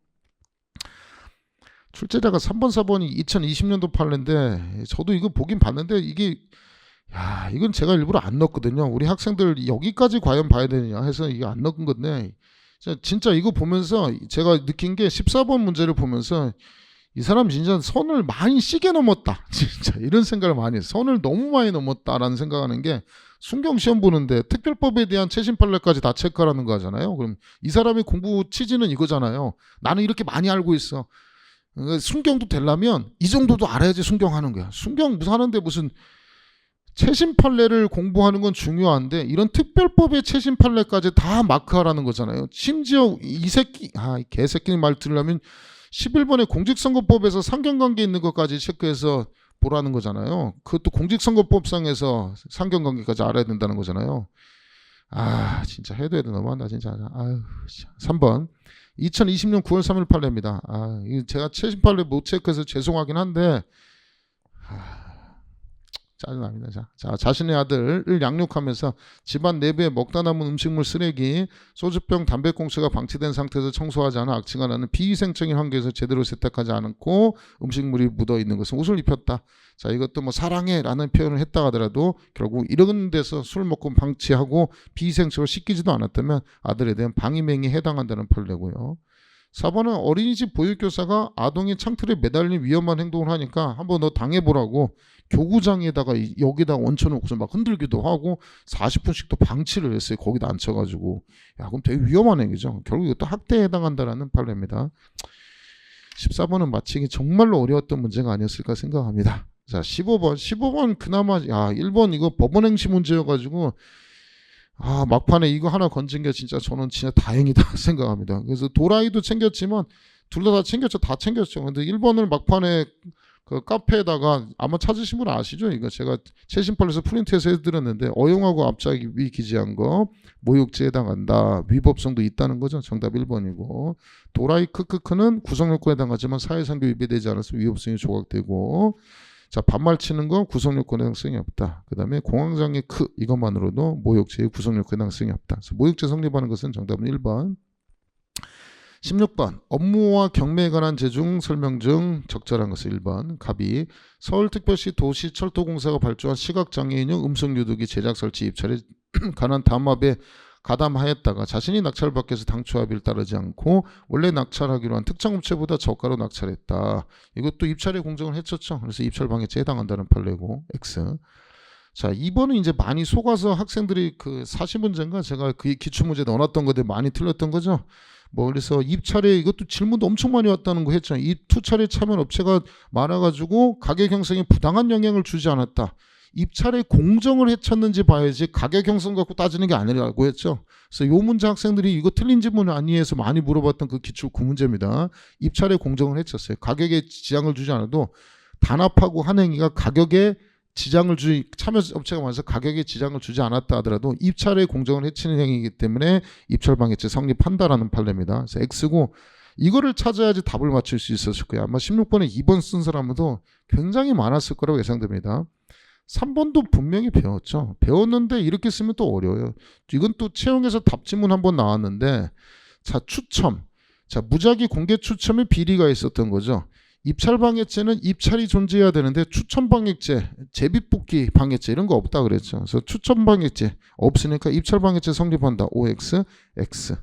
출제자가 3번, 4번이 2020년도 판례인데 저도 이거 보긴 봤는데 이건 제가 일부러 안 넣었거든요. 우리 학생들 여기까지 과연 봐야 되느냐 해서 이게 안 넣은 건데 진짜 이거 보면서 제가 느낀 게 14번 문제를 보면서 이 사람 진짜 선을 많이 시게 넘었다. 진짜 이런 생각을 많이 했어요. 선을 너무 많이 넘었다라는 생각하는 게 순경시험 보는데 특별법에 대한 최신 판례까지 다 체크하라는 거 하잖아요. 그럼 이 사람의 공부 취지는 이거잖아요. 나는 이렇게 많이 알고 있어. 그러니까 순경도 되려면 이 정도도 알아야지 순경하는 거야. 순경 하는데 무슨 최신 판례를 공부하는 건 중요한데 이런 특별법의 최신 판례까지 다 마크하라는 거잖아요. 심지어 이 새끼 이 개새끼 말 들으려면 11번의 공직선거법에서 상경관계 있는 것까지 체크해서 보라는 거잖아요. 그것도 공직선거법상에서 상경관계까지 알아야 된다는 거잖아요. 진짜 해도 너무한다 진짜. 3번 2020년 9월 3일 판례입니다. 이거 제가 최신 판례 못 체크해서 죄송하긴 한데 짜증납니다. 자, 자신의 아들을 양육하면서 집안 내부에 먹다 남은 음식물 쓰레기, 소주병, 담배꽁초가 방치된 상태에서 청소하지 않아 악취가 나는 비위생적인 환경에서 제대로 세탁하지 않고 음식물이 묻어 있는 것은 옷을 입혔다. 자, 이것도 뭐 사랑해라는 표현을 했다 하더라도 결국 이런 데서 술 먹고 방치하고 비위생적으로 씻기지도 않았다면 아들에 대한 방임행위에 해당한다는 판례고요. 4번은 어린이집 보육교사가 아동이 창틀에 매달린 위험한 행동을 하니까 한번 너 당해보라고 교구장에다가 여기다 얹혀놓고서 막 흔들기도 하고 40분씩 또 방치를 했어요. 거기다 앉혀가지고. 그럼 되게 위험한 행위죠. 결국 이것도 학대에 해당한다라는 판례입니다. 14번은 맞히기 정말로 어려웠던 문제가 아니었을까 생각합니다. 자, 15번 그나마 1번 이거 법원행시 문제여가지고 막판에 이거 하나 건진 게 진짜 저는 진짜 다행이다 생각합니다. 그래서 도라이도 챙겼지만 둘 다 챙겼죠. 다 챙겼죠. 근데 1번을 막판에 그 카페에다가 아마 찾으신 분 아시죠? 이거 제가 최신 판례에서 프린트해서 해드렸는데 어용하고 앞자기 위 기재한 거 모욕죄에 해당한다. 위법성도 있다는 거죠. 정답 1번이고 도라이 크크크는 구성요건에 해당하지만 사회상규 위배되지 않아서 위법성이 조각되고 자 반말 치는 건 구성요건에 해당성이 없다. 그 다음에 공황장애 크 이것만으로도 모욕죄의 구성요건에 해당성이 없다. 그래서 모욕죄 성립하는 것은 정답은 1번. 16번 업무와 경매에 관한 재중 설명 중 적절한 것은 1번. 갑이 서울특별시 도시철도공사가 발주한 시각장애인용 음성유도기 제작 설치 입찰에 관한 담합에 가담하였다가 자신이 낙찰을 받기 위해서 당초 합의를 따르지 않고 원래 낙찰하기로 한 특정 업체보다 저가로 낙찰했다. 이것도 입찰에 공정을 해쳤죠. 그래서 입찰방해죄에 해당한다는 판례고 X. 자 2번은 이제 많이 속아서 학생들이 그 40문제인가 제가 그 기출문제 넣어놨던 건데 많이 틀렸던 거죠. 그래서 입찰에 이것도 질문도 엄청 많이 왔다는 거 했잖아요. 이 투차례 참여 업체가 많아가지고 가격 형성에 부당한 영향을 주지 않았다. 입찰에 공정을 해쳤는지 봐야지 가격 형성 갖고 따지는 게 아니라고 했죠. 그래서 이 문제 학생들이 이거 틀린 질문 아니해서 많이 물어봤던 그 기출 9문제입니다. 입찰에 공정을 해쳤어요. 가격에 지장을 주지 않아도 단합하고 한 행위가 가격에 지장을 참여 업체가 많아서 가격에 지장을 주지 않았다 하더라도 입찰에 공정을 해치는 행위이기 때문에 입찰방해죄 성립한다라는 판례입니다. 그래서 X고 이거를 찾아야지 답을 맞출 수 있었을 거예요. 아마 16번에 2번 쓴 사람도 굉장히 많았을 거라고 예상됩니다. 3번도 분명히 배웠죠. 배웠는데 이렇게 쓰면 또 어려워요. 이건 또 채용에서 답지문 한번 나왔는데 자 추첨. 자 무작위 공개 추첨에 비리가 있었던 거죠. 입찰방해죄는 입찰이 존재해야 되는데 추첨방해죄, 제비뽑기 방해죄 이런 거 없다 그랬죠. 그래서 추첨방해죄 없으니까 입찰방해죄 성립한다. OX, X.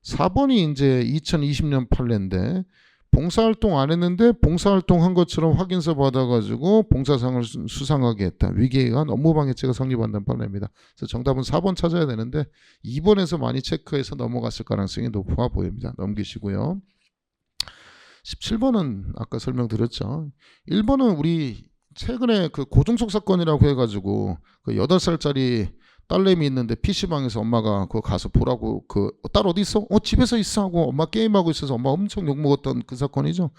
4번이 이제 2020년 판례인데 봉사활동 안 했는데 봉사활동 한 것처럼 확인서 받아가지고 봉사상을 수상하게 했다. 위기에 의한 업무방해죄가 성립한다는 판례입니다. 그래서 정답은 4번 찾아야 되는데 2번에서 많이 체크해서 넘어갔을 가능성이 높아 보입니다. 넘기시고요. 17번은 아까 설명드렸죠. 1번은 우리 최근에 그 고중석 사건이라고 해가지고 그 8살짜리 딸내미 있는데 PC방에서 엄마가 그거 가서 보라고 그 딸 어디 있어? 집에서 있어 하고 엄마 게임하고 있어서 엄마 엄청 욕먹었던 그 사건이죠.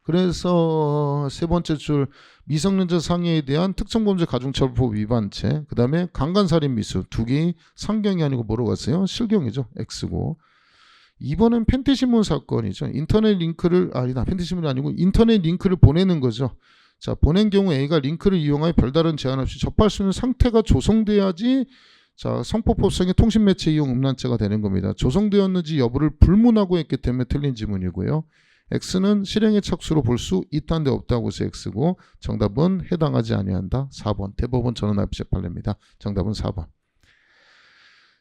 그래서 세 번째 줄 미성년자 상해에 대한 특정범죄 가중처벌법 위반죄 그 다음에 강간살인 미수 두 개 상경이 아니고 뭐로 갔어요? 실경이죠. X고 2번은 팬티신문 사건이죠. 인터넷 링크를 팬티신문이 아니고 인터넷 링크를 보내는 거죠. 자 보낸 경우 A가 링크를 이용하여 별다른 제한 없이 접할 수 있는 상태가 조성돼야지 자 성폭법성의 통신매체 이용 음란죄가 되는 겁니다. 조성되었는지 여부를 불문하고 했기 때문에 틀린 지문이고요. X는 실행의 착수로 볼 수 있다는데 없다고 해서 X고 정답은 해당하지 아니한다. 4번 대법원 전원합의체 판례입니다. 정답은 4번.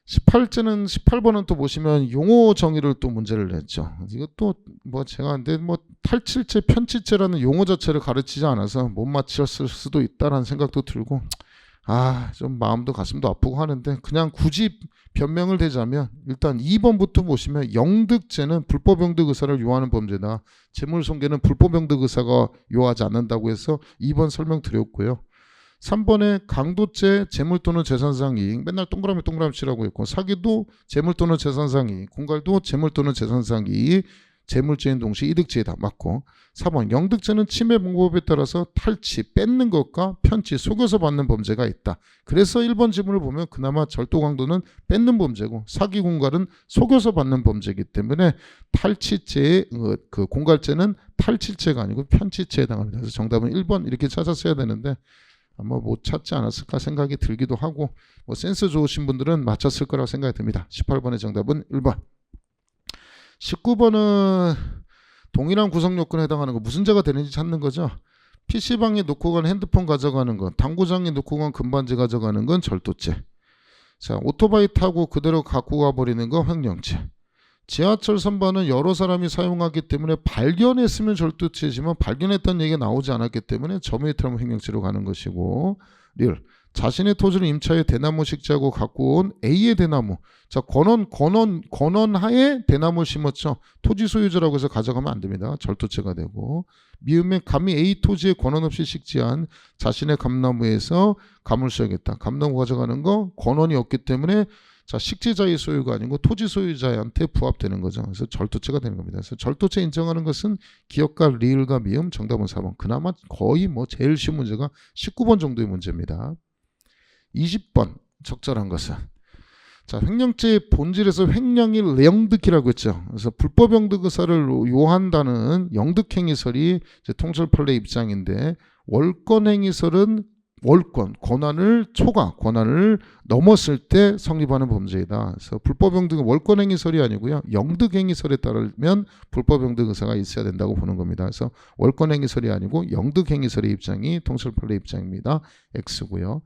18번은 또 보시면 용어 정의를 또 문제를 냈죠. 이것도 뭐 제가 근데 뭐 탈칠체, 편칠체라는 용어 자체를 가르치지 않아서 못 맞췄을 수도 있다라는 생각도 들고 좀 마음도 가슴도 아프고 하는데 그냥 굳이 변명을 대자면 일단 2번부터 보시면 영득죄는 불법 영득 의사를 요하는 범죄다. 재물손괴는 불법 영득 의사가 요하지 않는다고 해서 2번 설명드렸고요. 3번에 강도죄 재물 또는 재산상 이익 맨날 동그라미 치라고 했고 사기도 재물 또는 재산상 이익 공갈도 재물 또는 재산상 이익 재물죄인 동시에 이득죄다 맞고 4번 영득죄는 침해 방법에 따라서 탈취 뺏는 것과 편취 속여서 받는 범죄가 있다. 그래서 1번 지문을 보면 그나마 절도 강도는 뺏는 범죄고 사기 공갈은 속여서 받는 범죄이기 때문에 탈취죄의 그 공갈죄는 탈취죄가 아니고 편취죄에 해당합니다. 그래서 정답은 1번 이렇게 찾았어야 되는데 아마 못 찾지 않았을까 생각이 들기도 하고 뭐 센스 좋으신 분들은 맞췄을 거라고 생각이 듭니다. 18번의 정답은 1번. 19번은 동일한 구성 요건에 해당하는 거 무슨 죄가 되는지 찾는 거죠. PC방에 놓고 간 핸드폰 가져가는 건 당구장에 놓고 간 금반지 가져가는 건 절도죄. 자, 오토바이 타고 그대로 갖고 가버리는 건 횡령죄. 지하철 선반은 여러 사람이 사용하기 때문에 발견했으면 절도죄지만 발견했다는 얘기가 나오지 않았기 때문에 점유이탈하면 횡령죄로 가는 것이고 리얼 자신의 토지를 임차해 대나무 식재하고 갖고 온 A의 대나무 자 권원하에 대나무를 심었죠. 토지 소유자라고 해서 가져가면 안 됩니다. 절도죄가 되고 미음에 감히 A 토지에 권원 없이 식재한 자신의 감나무에서 감을 수여하겠다. 감나무 가져가는 거 권원이 없기 때문에 자 식재자의 소유가 아니고 토지 소유자한테 부합되는 거죠. 그래서 절도죄가 되는 겁니다. 그래서 절도죄 인정하는 것은 기억과 리을과 미음 정답은 4번. 그나마 거의 뭐 제일 쉬운 문제가 19번 정도의 문제입니다. 20번 적절한 것은 자 횡령죄의 본질에서 횡령이 영득이라고 했죠. 그래서 불법 영득 의사를 요한다는 영득행위설이 통철판례 입장인데 월권행위설은 월권 권한을 초과 권한을 넘었을 때 성립하는 범죄이다. 그래서 불법 영득은 월권행위설이 아니고요. 영득행위설에 따르면 불법 영득 의사가 있어야 된다고 보는 겁니다. 그래서 월권행위설이 아니고 영득행위설의 입장이 통철판례 입장입니다. X고요.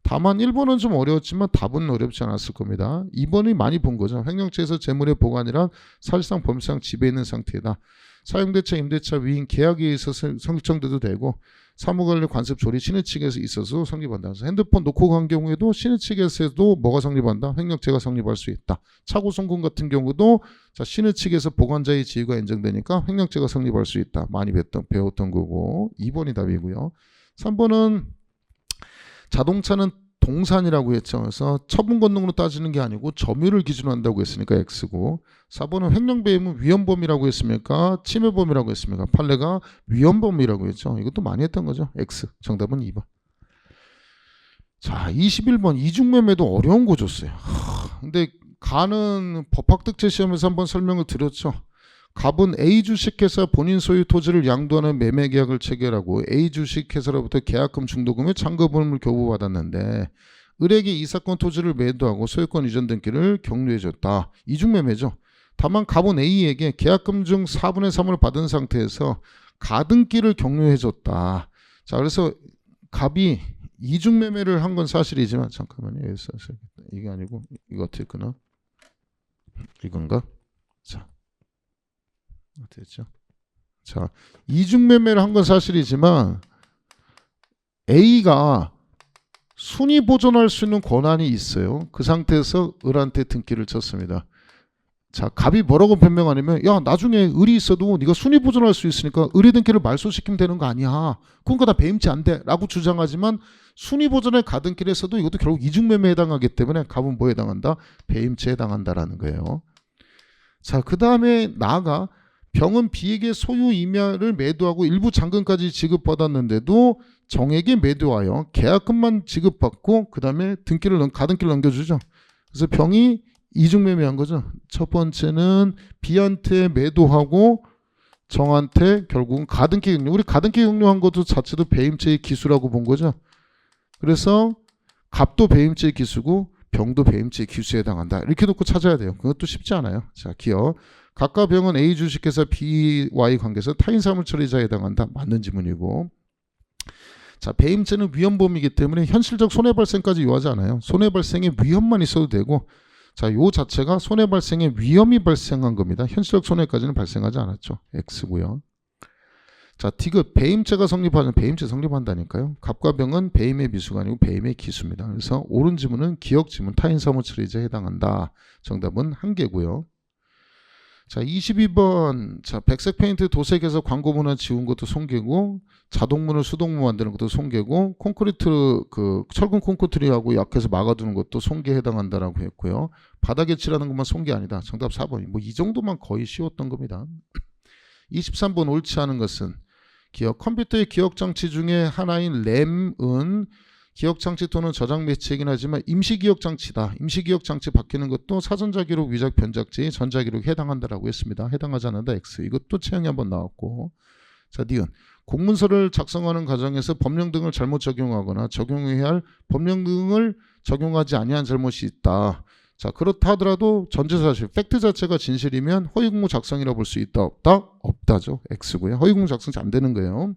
다만 1번은 좀 어려웠지만 답은 어렵지 않았을 겁니다. 2번이 많이 본 거죠. 횡령죄에서 재물의 보관이란 사실상 범죄상 지배해 있는 상태다. 사용대차, 임대차, 위임, 계약에 의해서 설정돼도 되고 사무관리, 관습, 조리, 신의 측에서 있어서 성립한다. 그래서 핸드폰 놓고 간 경우에도 신의 측에서도 뭐가 성립한다? 횡령죄가 성립할 수 있다. 차고 송금 같은 경우도 자, 신의 측에서 보관자의 지위가 인정되니까 횡령죄가 성립할 수 있다. 많이 배웠던 거고 2번이 답이고요. 3번은 자동차는 동산이라고 했죠. 그래서 처분 권능으로 따지는 게 아니고 점유를 기준으로 한다고 했으니까 X고 4번은 횡령배임은 위헌범이라고 했습니까? 침해범이라고 했습니까? 판례가 위헌범이라고 했죠. 이것도 많이 했던 거죠. X. 정답은 2번. 자 21번 이중매매도 어려운 거 줬어요. 근데 가는 법학특채 시험에서 한번 설명을 드렸죠. 갑은 A 주식회사 본인 소유 토지를 양도하는 매매 계약을 체결하고 A 주식회사로부터 계약금 중도금의 잔고분을 교부받았는데 을에게 이 사건 토지를 매도하고 소유권 이전 등기를 격려해줬다. 이중매매죠. 다만 갑은 A에게 계약금 중 4분의 3을 받은 상태에서 가등기를 격려해줬다. 자, 그래서 갑이 이중매매를 한 건 사실이지만 잠깐만요. 여기서 이게 아니고 이거 어떻게 끄나? 이건가? 자. 됐죠. 자, 이중매매를 한 건 사실이지만 A가 순위 보존할 수 있는 권한이 있어요. 그 상태에서 을한테 등기를 쳤습니다. 자, 갑이 뭐라고 변명하냐면 야 나중에 을이 있어도 네가 순위 보존할 수 있으니까 을의 등기를 말소시키면 되는 거 아니야. 그러니까 나 배임치 안 돼 라고 주장하지만 순위 보존의 가등기를 했어도 이것도 결국 이중매매에 해당하기 때문에 갑은 뭐에 해당한다? 배임치에 해당한다라는 거예요. 자, 그 다음에 나아가 병은 B에게 소유 임야를 매도하고 일부 잔금까지 지급받았는데도 정에게 매도하여 계약금만 지급받고 그 다음에 가등기를 넘겨주죠. 그래서 병이 이중매매한 거죠. 첫 번째는 B한테 매도하고 정한테 결국은 가등기 격려. 우리 가등기 격려한 것도 자체도 배임죄의 기수라고 본 거죠. 그래서 갑도 배임죄의 기수고 병도 배임죄의 기수에 해당한다. 이렇게 놓고 찾아야 돼요. 그것도 쉽지 않아요. 자, 기억. 각각 병은 A 주식회사 B와의 관계에서 타인 사물처리자에 해당한다. 맞는 지문이고. 자, 배임죄는 위헌범이기 때문에 현실적 손해 발생까지 요하지 않아요. 손해 발생에 위험만 있어도 되고 자, 요 자체가 손해 발생에 위험이 발생한 겁니다. 현실적 손해까지는 발생하지 않았죠. X고요. 자, 디귿 배임죄가 성립하는 배임죄 성립한다니까요. 갑과 병은 배임의 미수가 아니고 배임의 기수입니다. 그래서 옳은 지문은 기억 지문 타인 사무 처리죄에 해당한다. 정답은 한 개고요. 자, 22번. 자, 백색 페인트 도색해서 광고 문화 지운 것도 손괴고, 자동문을 수동문 만드는 것도 손괴고, 콘크리트 그 철근 콘크리트하고 약해서 막아두는 것도 손괴에 해당한다라고 했고요. 바닥에 칠하는 것만 손괴 아니다. 정답 4번. 뭐 이 정도만 거의 쉬웠던 겁니다. 23번 옳지 않은 것은 컴퓨터의 기억 장치 중에 하나인 램은 기억 장치 또는 저장 매체이긴 하지만 임시 기억 장치다. 임시 기억 장치 바뀌는 것도 사전자 기록, 위작, 변작지, 전자 기록에 해당한다라고 했습니다. 해당하지 않는다. X. 이것도 체형이 한번 나왔고. 자, 니은. 공문서를 작성하는 과정에서 법령 등을 잘못 적용하거나 적용해야 할 법령 등을 적용하지 아니한 잘못이 있다. 자, 그렇다 하더라도 전제사실, 팩트 자체가 진실이면 허위공문 작성이라고 볼 수 있다. 없다? 없다죠. X고요. 허위공문 작성 안 되는 거예요.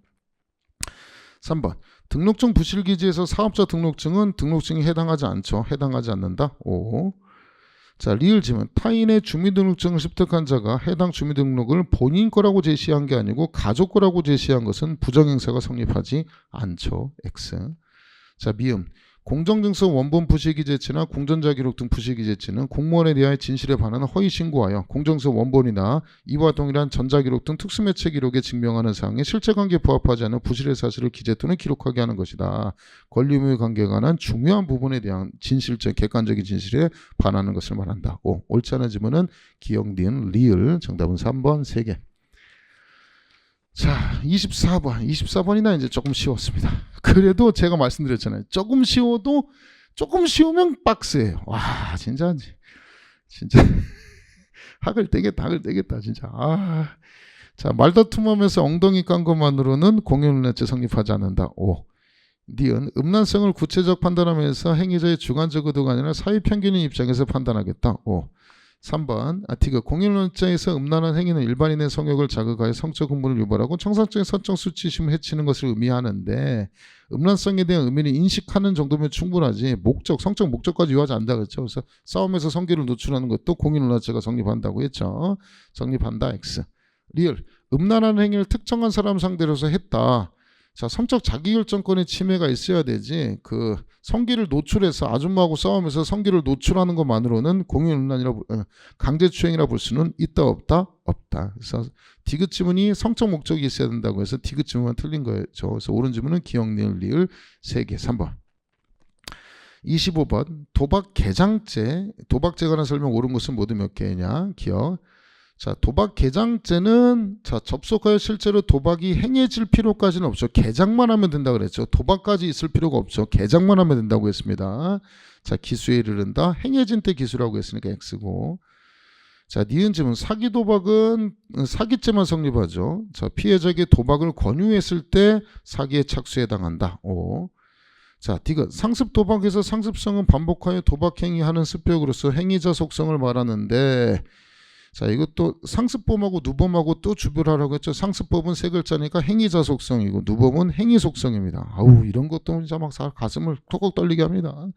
3번. 등록증 부실기지에서 사업자 등록증은 등록증이 해당하지 않죠. 해당하지 않는다. O. 자, 리을 지문. 타인의 주민등록증을 습득한 자가 해당 주민등록을 본인 거라고 제시한 게 아니고 가족 거라고 제시한 것은 부정행사가 성립하지 않죠. X. 자, 미음. 공정증서 원본 부실기재치나 공전자 기록 등 부실기재치는 공무원에 대하여 진실에 반하는 허위 신고하여 공정서 원본이나 이와 동일한 전자기록 등 특수매체 기록에 증명하는 사항에 실체관계에 부합하지 않은 부실의 사실을 기재 또는 기록하게 하는 것이다. 권리 의무의 관계에 관한 중요한 부분에 대한 진실적 객관적인 진실에 반하는 것을 말한다. 오, 옳지 않은 지문은 기억, 니은, 리을. 정답은 3번 3개. 자, 24번. 24번이나 이제 조금 쉬웠습니다. 그래도 제가 말씀드렸잖아요. 조금 쉬워도 조금 쉬우면 박스예요. 와, 진짜 학을 떼겠다 진짜. 자, 말다툼하면서 엉덩이 깐 것만으로는 공연운란죄 성립하지 않는다. 오. 니은 음란성을 구체적 판단하면서 행위자의 주관적 의도가 아니라 사회 평균인 입장에서 판단하겠다. 오. 3번 디귿 공연운란죄에서 음란한 행위는 일반인의 성욕을 자극하여 성적 흥분을 유발하고 청산적인 사적 수치심을 해치는 것을 의미하는데 음란성에 대한 의미를 인식하는 정도면 충분하지 성적 목적까지 유하지 않는다 그랬죠. 그래서 싸움에서 성기를 노출하는 것도 공연운란죄가 성립한다고 했죠. 성립한다. X. 리을 음란한 행위를 특정한 사람 상대로서 했다. 자, 성적 자기결정권의 침해가 있어야 되지 그 성기를 노출해서 아줌마하고 싸우면서 성기를 노출하는 것만으로는 공연운란이라 강제추행이라 볼 수는 있다 없다? 없다. 그래서 디귿 지문이 성적 목적이 있어야 된다고 해서 디귿 지문만 틀린 거예요. 그래서 옳은 지문은 기억, 니을, 리을 3개. 3번. 25번 도박 개장죄. 도박죄에 관한 설명 옳은 것은 모두 몇 개냐? 기억. 자, 도박 개장죄는 자, 접속하여 실제로 도박이 행해질 필요까지는 없죠. 개장만 하면 된다고 그랬죠. 도박까지 있을 필요가 없죠. 개장만 하면 된다고 했습니다. 자, 기수에 이르른다. 행해진 때 기수라고 했으니까 X고. 자, 니은 지문 사기 도박은 사기죄만 성립하죠. 자, 피해자에게 도박을 권유했을 때 사기에 착수에 해당한다. O. 자, 디귿 상습 도박에서 상습성은 반복하여 도박 행위하는 습격으로서 행위자 속성을 말하는데 자, 이것도 상습범하고 누범하고 또 주별하라고 했죠. 상습법은 세 글자니까 행위자 속성이고 누범은 행위 속성입니다. 아우, 이런 것도 진짜 막 가슴을 톡톡 떨리게 합니다.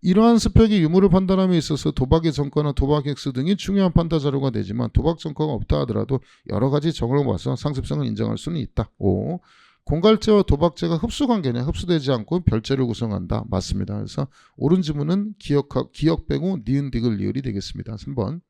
이러한 습격의 유무를 판단함에 있어서 도박의 전과나 도박 액수 등이 중요한 판단 자료가 되지만 도박 전과가 없다 하더라도 여러 가지 정황을 봐서 상습성을 인정할 수는 있다. 5. 공갈죄와 도박죄가 흡수관계냐 흡수되지 않고 별죄를 구성한다. 맞습니다. 그래서 옳은 지문은 기억 빼고 니은 디귿 리을이 되겠습니다. 3번.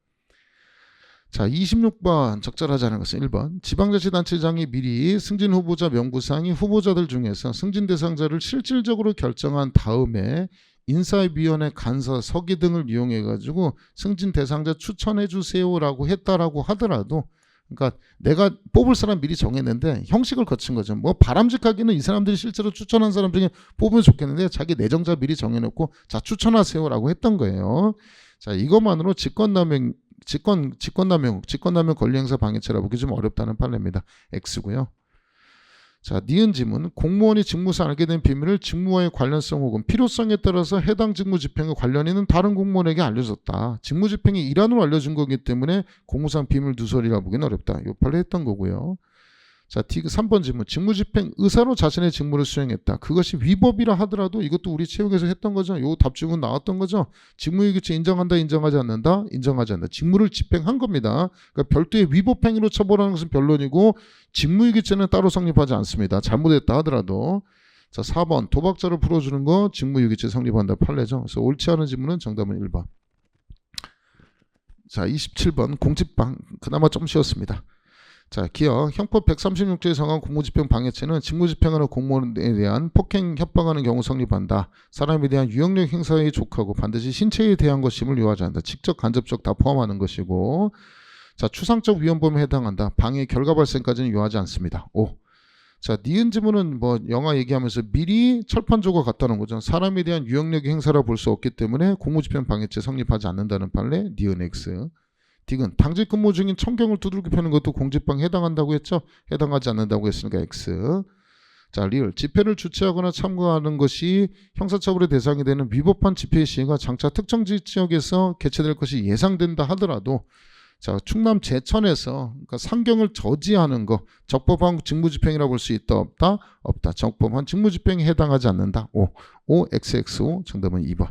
자, 26번 적절하지 않은 것은 1번 지방자치단체장이 미리 승진 후보자 명부상이 후보자들 중에서 승진 대상자를 실질적으로 결정한 다음에 인사위원회 간사 서기 등을 이용해 가지고 승진 대상자 추천해 주세요라고 했다라고 하더라도 그러니까 내가 뽑을 사람 미리 정했는데 형식을 거친 거죠. 뭐 바람직하기는 이 사람들이 실제로 추천한 사람 중에 뽑으면 좋겠는데 자기 내정자 미리 정해놓고 자 추천하세요라고 했던 거예요. 자, 이것만으로 직권남용 권리행사 방해죄라 보기 좀 어렵다는 판례입니다. X고요. 자, 니은 지문 공무원이 직무상 알게 된 비밀을 직무와의 관련성 혹은 필요성에 따라서 해당 직무 집행과 관련 있는 다른 공무원에게 알려줬다. 직무 집행의 일환으로 알려준 거기 때문에 공무상 비밀 누설이라 보기는 어렵다. 이 판례 했던 거고요. 자, 3번 질문. 직무집행 의사로 자신의 직무를 수행했다. 그것이 위법이라 하더라도 이것도 우리 채용에서 했던 거죠. 요 답중은 나왔던 거죠. 직무유기죄 인정한다, 인정하지 않는다, 인정하지 않는다. 직무를 집행한 겁니다. 그러니까 별도의 위법행위로 처벌하는 것은 변론이고 직무유기죄는 따로 성립하지 않습니다. 잘못했다 하더라도. 자, 4번 도박자를 풀어주는 거 직무유기죄 성립한다 판례죠. 그래서 옳지 않은 질문은 정답은 1번. 자, 27번 공직방 그나마 좀 쉬웠습니다. 자, 기억 형법 136조에 정한 공무집행 방해죄는 직무집행하는 공무원에 대한 폭행, 협박하는 경우 성립한다. 사람에 대한 유형력 행사에 족하고 반드시 신체에 대한 것임을 요하지 않는다. 직접, 간접적 다 포함하는 것이고, 자, 추상적 위헌범에 해당한다. 방해 결과 발생까지는 요하지 않습니다. 5. 자, 니은 지문은 뭐 영화 얘기하면서 미리 철판조가 같다는 거죠. 사람에 대한 유형력의 행사라 볼 수 없기 때문에 공무집행 방해죄 성립하지 않는다는 판례. 니은 X. 딕은 당직 근무 중인 청경을 두들겨 패는 것도 공직방해에 해당한다고 했죠. 해당하지 않는다고 했으니까 X. 자, 리을 집회를 주최하거나 참가하는 것이 형사처벌의 대상이 되는 위법한 집회 시위가 장차 특정 지역에서 개최될 것이 예상된다 하더라도, 자, 충남 제천에서 그러니까 상경을 저지하는 거 적법한 직무집행이라고 볼 수 있다, 없다? 없다. 적법한 직무집행에 해당하지 않는다. 5 XXO 정답은 2번.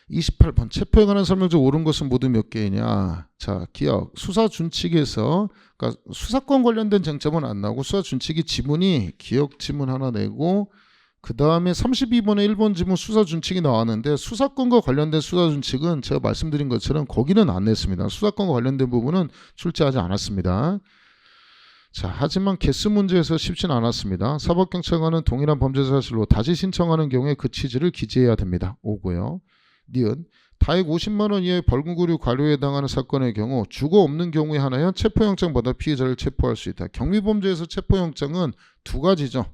28번 체포에 관한 설명조 옳은 것은 모두 몇 개이냐. 자, 기억 수사 준칙에서 그러니까 수사권 관련된 쟁점은 안 나오고 수사 준칙이 지문이 기억 지문 하나 내고 그 다음에 32번에 1번 지문 수사 준칙이 나왔는데 수사권과 관련된 수사 준칙은 제가 말씀드린 것처럼 거기는 안 냈습니다. 수사권과 관련된 부분은 출제하지 않았습니다. 자, 하지만 개수 문제에서 쉽진 않았습니다. 사법경찰관은 동일한 범죄 사실로 다시 신청하는 경우에 그 취지를 기재해야 됩니다. 5고요. 니은 다액 50만 원 이하의 벌금구류 과료에 해당하는 사건의 경우 주거 없는 경우에 하나여 체포영장 받아 피해자를 체포할 수 있다. 경미범죄에서 체포영장은 두 가지죠.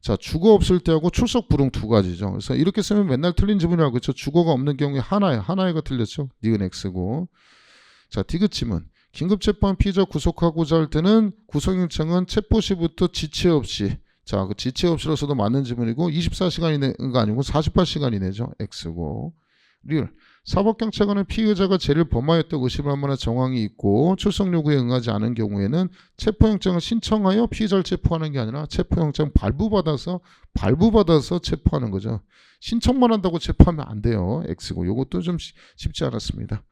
자, 주거 없을 때하고 출석 불응 두 가지죠. 그래서 이렇게 쓰면 맨날 틀린 지문이라고 그랬죠. 주거가 없는 경우에 하나가 틀렸죠. 니은 X고. 자, 디귿침은 긴급 체포한 피해자 구속하고자 할 때는 구속영장은 체포 시부터 지체 없이, 자, 그 지체 없이로서도 맞는 지문이고 24시간이 내가 아니고 48시간이 내죠. X고. 리을 사법경찰관은 피해자가 죄를 범하였다고 의심할 만한 정황이 있고 출석 요구에 응하지 않은 경우에는 체포영장을 신청하여 피해자를 체포하는 게 아니라 체포영장 발부받아서 체포하는 거죠. 신청만 한다고 체포하면 안 돼요. X고. 이것도 좀 쉽지 않았습니다.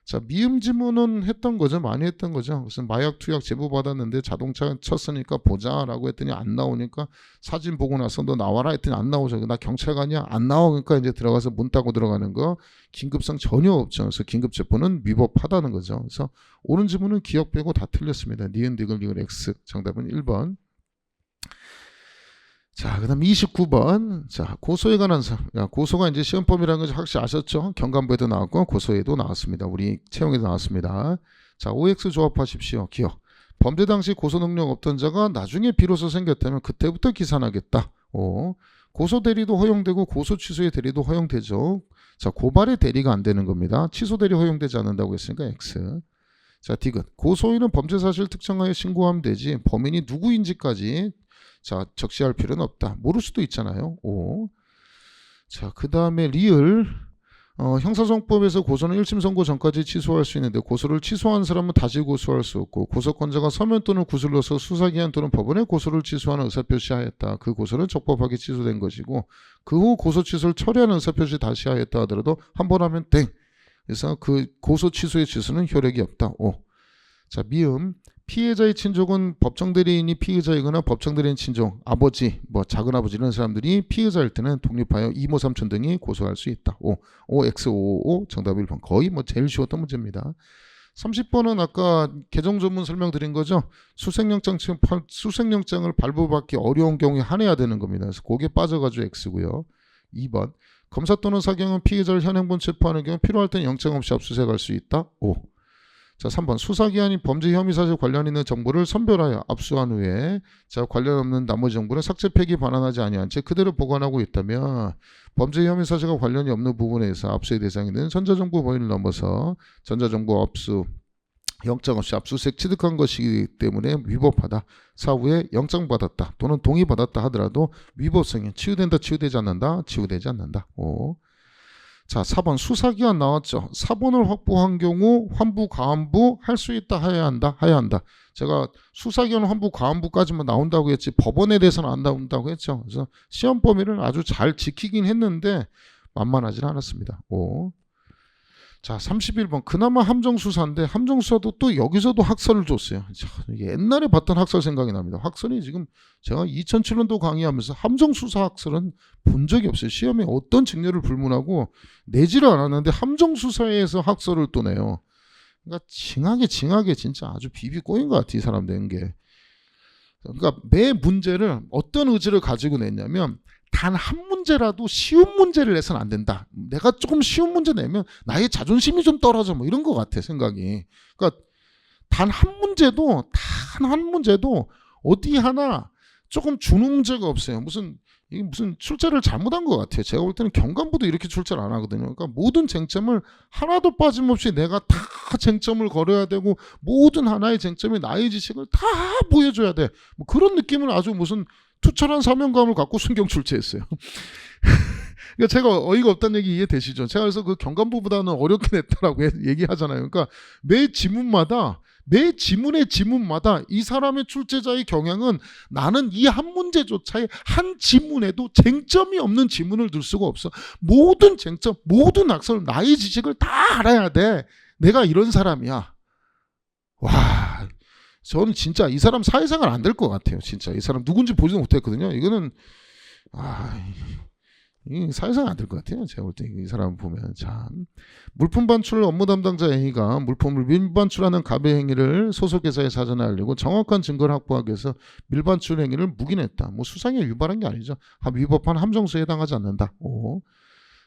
자, 미음 지문은 했던 거죠. 많이 했던 거죠. 무슨 마약 투약 제보 받았는데 자동차 쳤으니까 보자라고 했더니 안 나오니까 사진 보고 나서 너 나와라 했더니 안 나오죠. 나 경찰관이야. 안 나와. 그러니까 이제 들어가서 문 따고 들어가는 거 긴급성 전혀 없죠. 그래서 긴급 체포는 위법하다는 거죠. 그래서 옳은 지문은 기억 빼고 다 틀렸습니다. 니은 디귿 리을 X 정답은 1번. 자, 그 다음 29번. 자, 고소에 관한 고소가 이제 시험범위라는 걸 확실히 아셨죠? 경감부에도 나왔고 고소에도 나왔습니다. 우리 채용에도 나왔습니다. 자, OX 조합하십시오. 기억. 범죄 당시 고소 능력 없던 자가 나중에 비로소 생겼다면 그때부터 기산하겠다. 고소 대리도 허용되고 고소 취소의 대리도 허용되죠. 자, 고발의 대리가 안 되는 겁니다. 취소 대리 허용되지 않는다고 했으니까 X. 자, 디귿. 고소인은 범죄 사실 특정하여 신고하면 되지 범인이 누구인지까지 자, 적시할 필요는 없다. 모를 수도 있잖아요. 5. 자, 그 다음에 리을. 형사소송법에서 고소는 1심 선고 전까지 취소할 수 있는데 고소를 취소한 사람은 다시 고소할 수 없고 고소권자가 서면 또는 구술로서 수사기한 또는 법원에 고소를 취소하는 의사표시하였다. 그 고소는 적법하게 취소된 것이고 그 후 고소 취소를 처리하는 의사표시 다시 하였다 하더라도 한 번 하면 땡. 그래서 그 고소 취소의 취소는 효력이 없다. 5. 자, 미음. 피해자의 친족은 법정 대리인이 피해자이거나 법정 대리인 친족, 아버지, 뭐 작은아버지 이런 사람들이 피해자일 때는 독립하여 이모 삼촌 등이 고소할 수 있다. 5X555 정답 1번. 거의 뭐 제일 쉬웠던 문제입니다. 30번은 아까 개정 전문 설명드린 거죠. 수색영장을 발부받기 어려운 경우에 한해야 되는 겁니다. 그래서 거기에 빠져가지고 X고요. 2번. 검사 또는 사경은 피해자를 현행범 체포하는 경우 필요할 때는 영장 없이 압수수색할 수 있다. 5. 자, 3번 수사기한이 범죄 혐의 사실 관련 있는 정보를 선별하여 압수한 후에 자, 관련 없는 나머지 정보는 삭제 폐기 반환하지 아니한 채 그대로 보관하고 있다면 범죄 혐의 사실과 관련이 없는 부분에서 압수의 대상이 되는 전자정보 범위를 넘어서 전자정보 압수 영장 없이 압수수색 취득한 것이기 때문에 위법하다. 사후에 영장 받았다 또는 동의받았다 하더라도 위법성이 치유된다 치유되지 않는다 치유되지 않는다. 5. 자, 4번 수사기한 나왔죠. 사본을 확보한 경우 환부, 과환부 할 수 있다, 해야 한다, 해야 한다. 제가 수사기한 환부, 과환부까지만 나온다고 했지 법원에 대해서는 안 나온다고 했죠. 그래서 시험 범위를 아주 잘 지키긴 했는데 만만하지는 않았습니다. 5. 자, 31번. 그나마 함정수사인데 함정수사도 또 여기서도 학설을 줬어요. 자, 옛날에 봤던 학설 생각이 납니다. 학설이 지금 제가 2007년도 강의하면서 함정수사 학설은 본 적이 없어요. 시험에 어떤 직렬을 불문하고 내지를 않았는데 함정수사에서 학설을 또 내요. 그러니까 징하게 진짜 아주 비비 꼬인 것 같아, 이 사람 낸 게. 그러니까 매 문제를 어떤 의지를 가지고 냈냐면 단 한 문제라도 쉬운 문제를 내서는 안 된다. 내가 조금 쉬운 문제 내면 나의 자존심이 좀 떨어져, 뭐 이런 것 같아, 생각이. 그러니까 단 한 문제도 어디 하나 조금 주는 문제가 없어요. 이게 무슨 출제를 잘못한 것 같아요. 제가 볼 때는 경감부도 이렇게 출제를 안 하거든요. 그러니까 모든 쟁점을 하나도 빠짐없이 내가 다 쟁점을 걸어야 되고 모든 하나의 쟁점이 나의 지식을 다 보여줘야 돼. 뭐 그런 느낌을 아주 무슨 투철한 사명감을 갖고 순경 출제했어요. 그러니까 제가 어이가 없다는 얘기 이해되시죠? 제가 그래서 그 경감부보다는 어렵게 냈다라고 얘기하잖아요. 그러니까 매 지문의 지문마다 이 사람의 출제자의 경향은 나는 이 한 문제조차의 한 지문에도 쟁점이 없는 지문을 넣을 수가 없어. 모든 쟁점, 모든 학설, 나의 지식을 다 알아야 돼. 내가 이런 사람이야. 와, 저는 진짜 이 사람 사회생활 안 될 것 같아요. 진짜 이 사람 누군지 보지도 못했거든요. 이거는 이 사회생활 안 될 것 같아요. 제가 볼 때 이 사람 보면 참 물품 반출 업무 담당자 A가 물품을 밀반출하는 가배 행위를 소속회사에 사전에 알리고 정확한 증거를 확보하기 위해서 밀반출 행위를 묵인했다. 뭐 수상에 유발한 게 아니죠. 위법한 함정수에 해당하지 않는다. 5.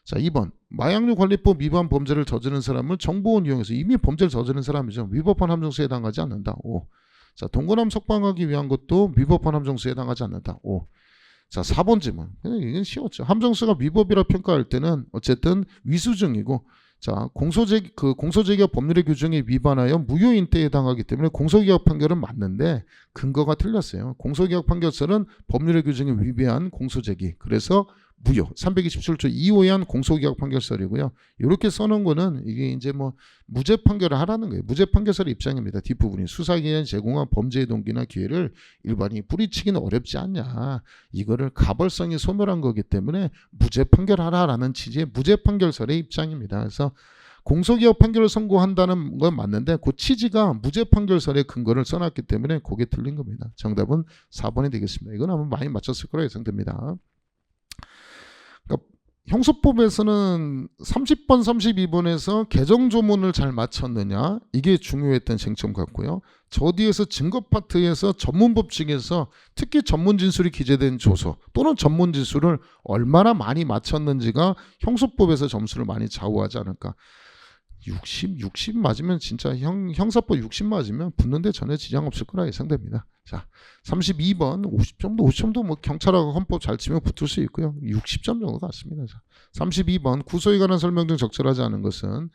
자, 2번. 마약류 관리법 위반 범죄를 저지른 사람을 정보원 이용해서 이미 범죄를 저지른 사람이죠. 위법한 함정수에 해당하지 않는다. 5. 자, 동거남 석방하기 위한 것도 위법한 함정수에 해당하지 않는다. 5. 자, 4번 질문. 이건 쉬웠죠. 함정수가 위법이라 평가할 때는 어쨌든 위수증이고, 자, 공소제기업 법률의 규정에 위반하여 무효인태에 해당하기 때문에 공소기각 판결은 맞는데 근거가 틀렸어요. 공소기각 판결서는 법률의 규정에 위배한 공소제기. 그래서 무효. 327조 2호에 한 공소기각 판결설이고요. 이렇게 써놓은 거는 이게 이제 뭐 무죄 판결을 하라는 거예요. 무죄 판결설의 입장입니다. 뒷부분이 수사기관이 제공한 범죄의 동기나 기회를 일반인이 뿌리치기는 어렵지 않냐. 이거를 가벌성이 소멸한 거기 때문에 무죄 판결하라라는 취지의 무죄 판결설의 입장입니다. 그래서 공소기각 판결을 선고한다는 건 맞는데 그 취지가 무죄 판결설의 근거를 써놨기 때문에 그게 틀린 겁니다. 정답은 4번이 되겠습니다. 이건 아마 많이 맞췄을 거라 예상됩니다. 그러니까 형소법에서는 30번, 32번에서 개정조문을 잘 맞췄느냐 이게 중요했던 쟁점 같고요. 저 뒤에서 증거 파트에서 전문법칙에서 특히 전문진술이 기재된 조서 또는 전문진술을 얼마나 많이 맞췄는지가 형소법에서 점수를 많이 좌우하지 않을까. 60 맞으면 진짜 형사법 60 맞으면 붙는데 전혀 지장 없을 거라 예상됩니다. 자, 32번 50점도 뭐 경찰하고 헌법 잘 치면 붙을 수 있고요. 60점 정도 같습니다. 자, 32번 구소에 관한 설명 중 적절하지 않은 것은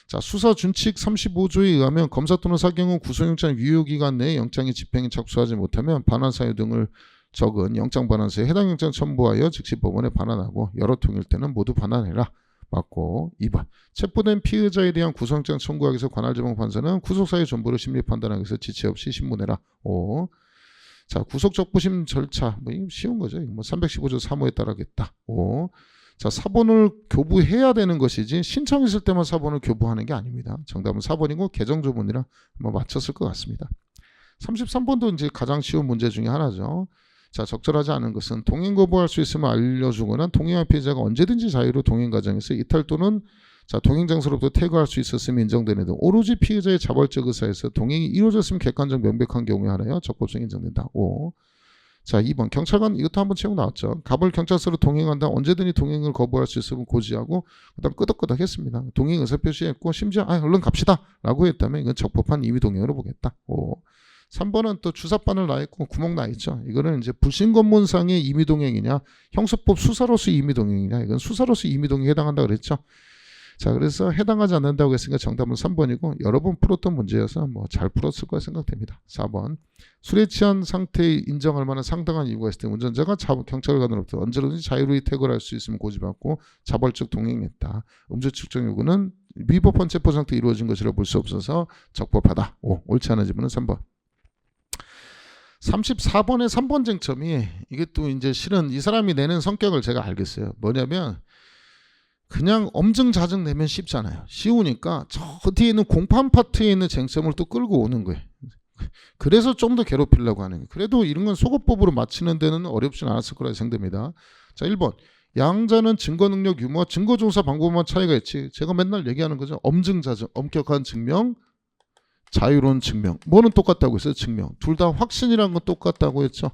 자, 수사 준칙 35조에 의하면 검사 또는 사경은 구속영장 유효기간 내에 영장이 집행에 착수하지 못하면 반환 사유 등을 적은 영장 반환서에 해당 영장 첨부하여 즉시 법원에 반환하고 여러 통일 때는 모두 반환해라. 맞고 2번 체포된 피의자에 대한 구속영장 청구하기 위해서 관할지방판사는 구속사유 전부를 심리 판단하기 위해서 지체 없이 신문해라. 5. 자, 구속적부심 절차 뭐 쉬운 거죠. 뭐 315조 3호에 따르겠다. 5. 자, 사본을 교부해야 되는 것이지 신청했을 때만 사본을 교부하는 게 아닙니다. 정답은 4번이고 개정조문이라 뭐 맞췄을 것 같습니다. 33번도 이제 가장 쉬운 문제 중에 하나죠. 자, 적절하지 않은 것은 동행 거부할 수 있으면 알려주거나 동행한 피해자가 언제든지 자유로 동행 과정에서 이탈 또는 자, 동행 장소로부터 퇴거할 수 있었음이 인정되는 등 오로지 피해자의 자발적 의사에서 동행이 이루어졌으면 객관적 명백한 경우에 하나여 적법성이 인정된다. 5. 자, 2번 경찰관 이것도 한번 채용 나왔죠. 갑을 경찰서로 동행한다. 언제든지 동행을 거부할 수 있으면 고지하고 그다음 끄덕끄덕 했습니다. 동행 의사 표시했고 심지어 얼른 갑시다 라고 했다면 이건 적법한 임의 동행으로 보겠다. 5. 3번은 또 주사바늘 나 있고 구멍 나 있죠. 이거는 이제 불신검문상의 임의동행이냐 형사법 수사로서 임의동행이냐 이건 수사로서 임의동행에 해당한다 그랬죠. 자, 그래서 해당하지 않는다고 했으니까 정답은 3번이고 여러 번 풀었던 문제여서 뭐 잘 풀었을 거라 생각됩니다. 4번. 술에 취한 상태에 인정할 만한 상당한 이유가 있을 때 운전자가 경찰관으로부터 언제든지 자유로이 퇴거할 수 있으면 고집받고 자발적 동행했다. 음주 측정 요구는 위법한 체포 상태에 이루어진 것이라 볼 수 없어서 적법하다. 옳지 않은 질문은 3번. 34번의 3번 쟁점이 이게 또 이제 실은 이 사람이 내는 성격을 제가 알겠어요. 뭐냐면 그냥 엄증자증 내면 쉽잖아요. 쉬우니까 저 뒤에 있는 공판 파트에 있는 쟁점을 또 끌고 오는 거예요. 그래서 좀 더 괴롭히려고 하는 거예요. 그래도 이런 건 소거법으로 맞히는 데는 어렵진 않았을 거라 생각됩니다. 자, 1번. 양자는 증거 능력 유무와 증거 조사 방법만 차이가 있지. 제가 맨날 얘기하는 거죠. 엄증자증, 엄격한 증명, 자유로운 증명. 뭐는 똑같다고 했어요? 증명. 둘 다 확신이라는 건 똑같다고 했죠.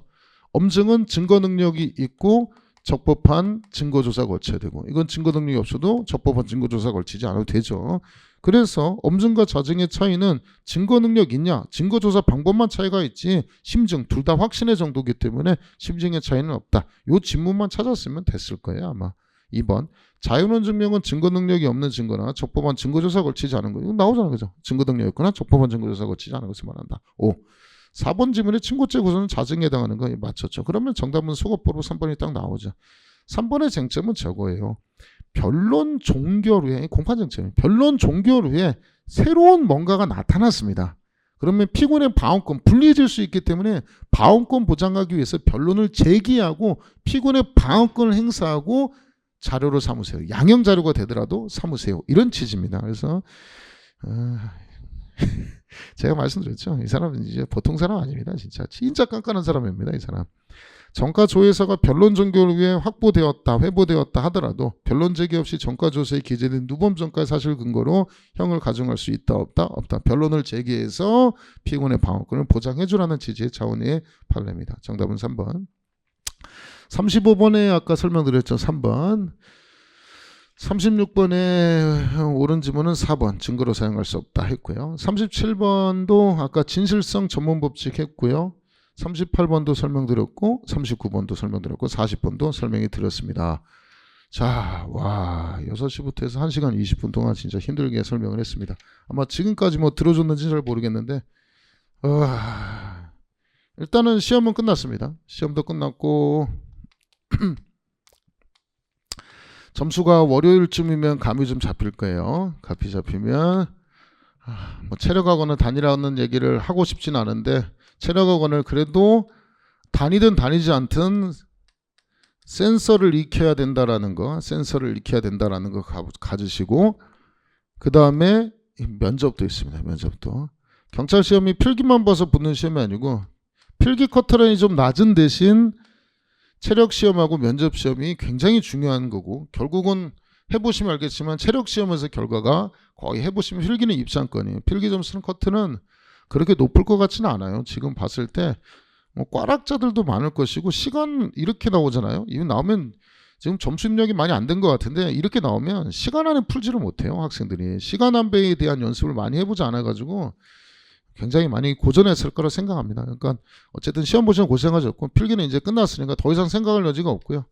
엄증은 증거 능력이 있고 적법한 증거조사 걸쳐야 되고, 이건 증거 능력이 없어도 적법한 증거조사 걸치지 않아도 되죠. 그래서 엄증과 자증의 차이는 증거 능력 있냐, 증거조사 방법만 차이가 있지 심증 둘 다 확신의 정도이기 때문에 심증의 차이는 없다. 요 질문만 찾았으면 됐을 거예요 아마. 2번. 자유로운 증명은 증거 능력이 없는 증거나 적법한 증거조사 걸치지 않은 거. 이거 나오잖아요. 그죠? 증거 능력이 있거나 적법한 증거조사 걸치지 않은 것을 말한다. 5. 4번 질문에 친고죄 고소는 자증에 해당하는 거 맞췄죠. 그러면 정답은 소거법으로 3번이 딱 나오죠. 3번의 쟁점은 저거예요. 변론 종결 후에, 공판 쟁점이에요. 변론 종결 후에 새로운 뭔가가 나타났습니다. 그러면 피고인의 방어권 불리해질 수 있기 때문에 방어권 보장하기 위해서 변론을 제기하고 피고인의 방어권을 행사하고 자료로 삼으세요. 양형 자료가 되더라도 삼으세요. 이런 취지입니다. 그래서 제가 말씀드렸죠. 이 사람은 이제 보통 사람 아닙니다. 진짜 깐깐한 사람입니다. 이 사람. 정가 조회서가 변론 종결 후에 확보되었다, 회보되었다 하더라도 변론 제기 없이 정가 조서에 기재된 누범 정가의 사실 근거로 형을 가중할 수 있다, 없다, 없다. 변론을 제기해서 피고인의 방어권을 보장해주라는 취지의 자원의 판례입니다. 정답은 3번. 35번에 아까 설명드렸죠. 3번. 36번에 옳은 지문은 4번. 증거로 사용할 수 없다 했고요. 37번도 아까 진실성 전문 법칙 했고요. 38번도 설명드렸고 39번도 설명드렸고 40번도 설명이 드렸습니다. 자, 와 6시부터 해서 1시간 20분 동안 진짜 힘들게 설명을 했습니다. 아마 지금까지 뭐 들어줬는지 잘 모르겠는데 일단은 시험은 끝났습니다. 시험도 끝났고 점수가 월요일쯤이면 감이 좀 잡힐 거예요. 감이 잡히면 뭐 체력학원은 다니라는 얘기를 하고 싶진 않은데 체력학원을 그래도 다니든 다니지 않든 센서를 익혀야 된다라는 거, 가지시고 그 다음에 면접도 있습니다. 면접도. 경찰 시험이 필기만 봐서 붙는 시험이 아니고 필기 커트라인이 좀 낮은 대신 체력 시험하고 면접 시험이 굉장히 중요한 거고 결국은 해보시면 알겠지만 체력 시험에서 결과가 거의 해보시면 필기는 입상권이에요. 필기 점수는 커트는 그렇게 높을 것 같지는 않아요. 지금 봤을 때 뭐 꽈락자들도 많을 것이고 시간 이렇게 나오잖아요. 이거 나오면 지금 점수 입력이 많이 안 된 것 같은데 이렇게 나오면 시간 안에 풀지를 못해요. 학생들이 시간 안배에 대한 연습을 많이 해보지 않아가지고 굉장히 많이 고전했을 거라 생각합니다. 그러니까 어쨌든 시험 보시면 고생하셨고 필기는 이제 끝났으니까 더 이상 생각할 여지가 없고요.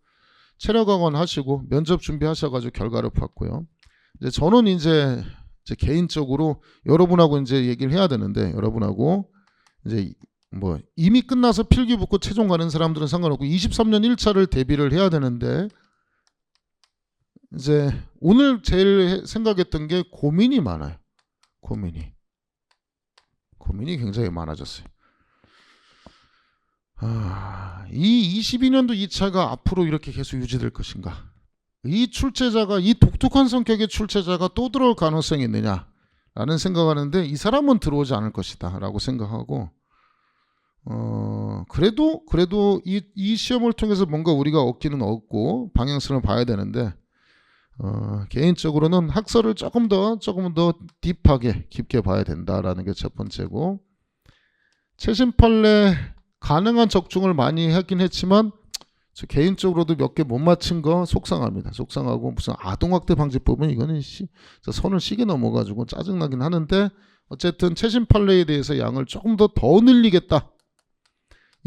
체력학원 하시고 면접 준비하셔가지고 결과를 봤고요. 이제 저는 이제 개인적으로 여러분하고 이제 얘기를 해야 되는데 여러분하고 이제 뭐 이미 끝나서 필기 붙고 최종 가는 사람들은 상관없고 23년 1차를 대비를 해야 되는데 이제 오늘 제일 생각했던 게 고민이 많아요. 고민이 굉장히 많아졌어요. 이 22년도 2차가 앞으로 이렇게 계속 유지될 것인가? 이 출제자가 이 독특한 성격의 출제자가 또 들어올 가능성이 있느냐라는 생각하는데 이 사람은 들어오지 않을 것이다 라고 생각하고 그래도 이 시험을 통해서 뭔가 우리가 얻기는 얻고 방향성을 봐야 되는데 개인적으로는 학설을 조금 더 딥하게 깊게 봐야 된다라는 게 첫 번째고 최신 판례 가능한 적중을 많이 하긴 했지만 저 개인적으로도 몇 개 못 맞힌 거 속상합니다. 속상하고 무슨 아동학대 방지법은 이거는 선을 시게 넘어가지고 짜증나긴 하는데 어쨌든 최신 판례에 대해서 양을 조금 더 늘리겠다.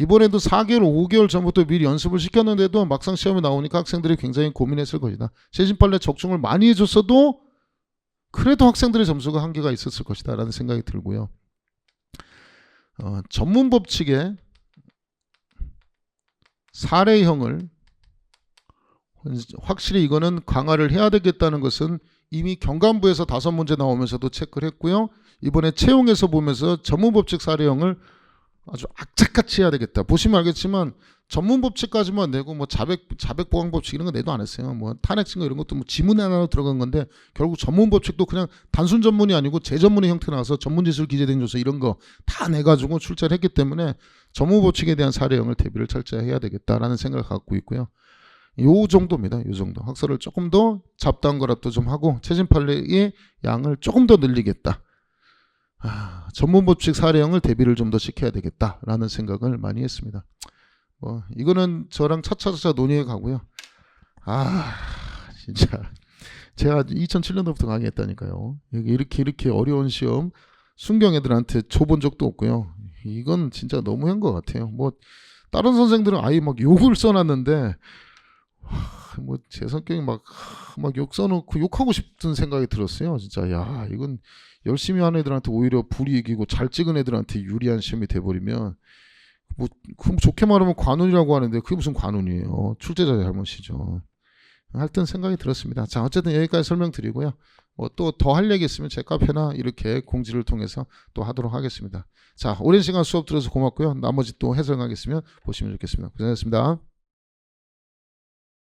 이번에도 4개월, 5개월 전부터 미리 연습을 시켰는데도 막상 시험에 나오니까 학생들이 굉장히 고민했을 것이다. 최신 판례 적중을 많이 해줬어도 그래도 학생들의 점수가 한계가 있었을 것이다라는 생각이 들고요. 전문 법칙에 사례형을 확실히 이거는 강화를 해야 되겠다는 것은 이미 경감부에서 5문제 나오면서도 체크를 했고요. 이번에 채용에서 보면서 전문법칙 사례형을 아주 악착같이 해야 되겠다. 보시면 알겠지만 전문법칙까지만 내고 뭐 자백보강법칙 이런 거 내도 안 했어요. 뭐 탄핵증거 이런 것도 뭐 지문 하나로 들어간 건데 결국 전문법칙도 그냥 단순 전문이 아니고 재전문의 형태 나와서 전문지술 기재된 조서 이런 거 다 내가지고 출제를 했기 때문에 전문법칙에 대한 사례형을 대비를 철저히 해야 되겠다라는 생각을 갖고 있고요. 요 정도입니다. 요 정도. 학설을 조금 더 잡다한 거라도 좀 하고 최신 판례의 양을 조금 더 늘리겠다. 전문법칙 사례형을 대비를 좀 더 시켜야 되겠다라는 생각을 많이 했습니다. 이거는 저랑 차차차 논의해 가고요. 진짜 제가 2007년도부터 강의했다니까요. 이렇게 어려운 시험 순경 애들한테 줘본 적도 없고요. 이건 진짜 너무한 것 같아요. 뭐 다른 선생들은 아예 막 욕을 써놨는데 뭐 제 성격이 막 욕 써놓고 욕하고 싶은 생각이 들었어요. 진짜 이건 열심히 하는 애들한테 오히려 불이익이고 잘 찍은 애들한테 유리한 시험이 돼버리면 그럼 좋게 말하면 관운이라고 하는데 그게 무슨 관운이에요. 출제자의 잘못이죠. 하여튼 생각이 들었습니다. 자, 어쨌든 여기까지 설명드리고요. 또 더 할 얘기 있으면 제 카페나 이렇게 공지를 통해서 또 하도록 하겠습니다. 자, 오랜 시간 수업 들어서 고맙고요. 나머지 또 해설강 있으면 보시면 좋겠습니다. 고생하셨습니다.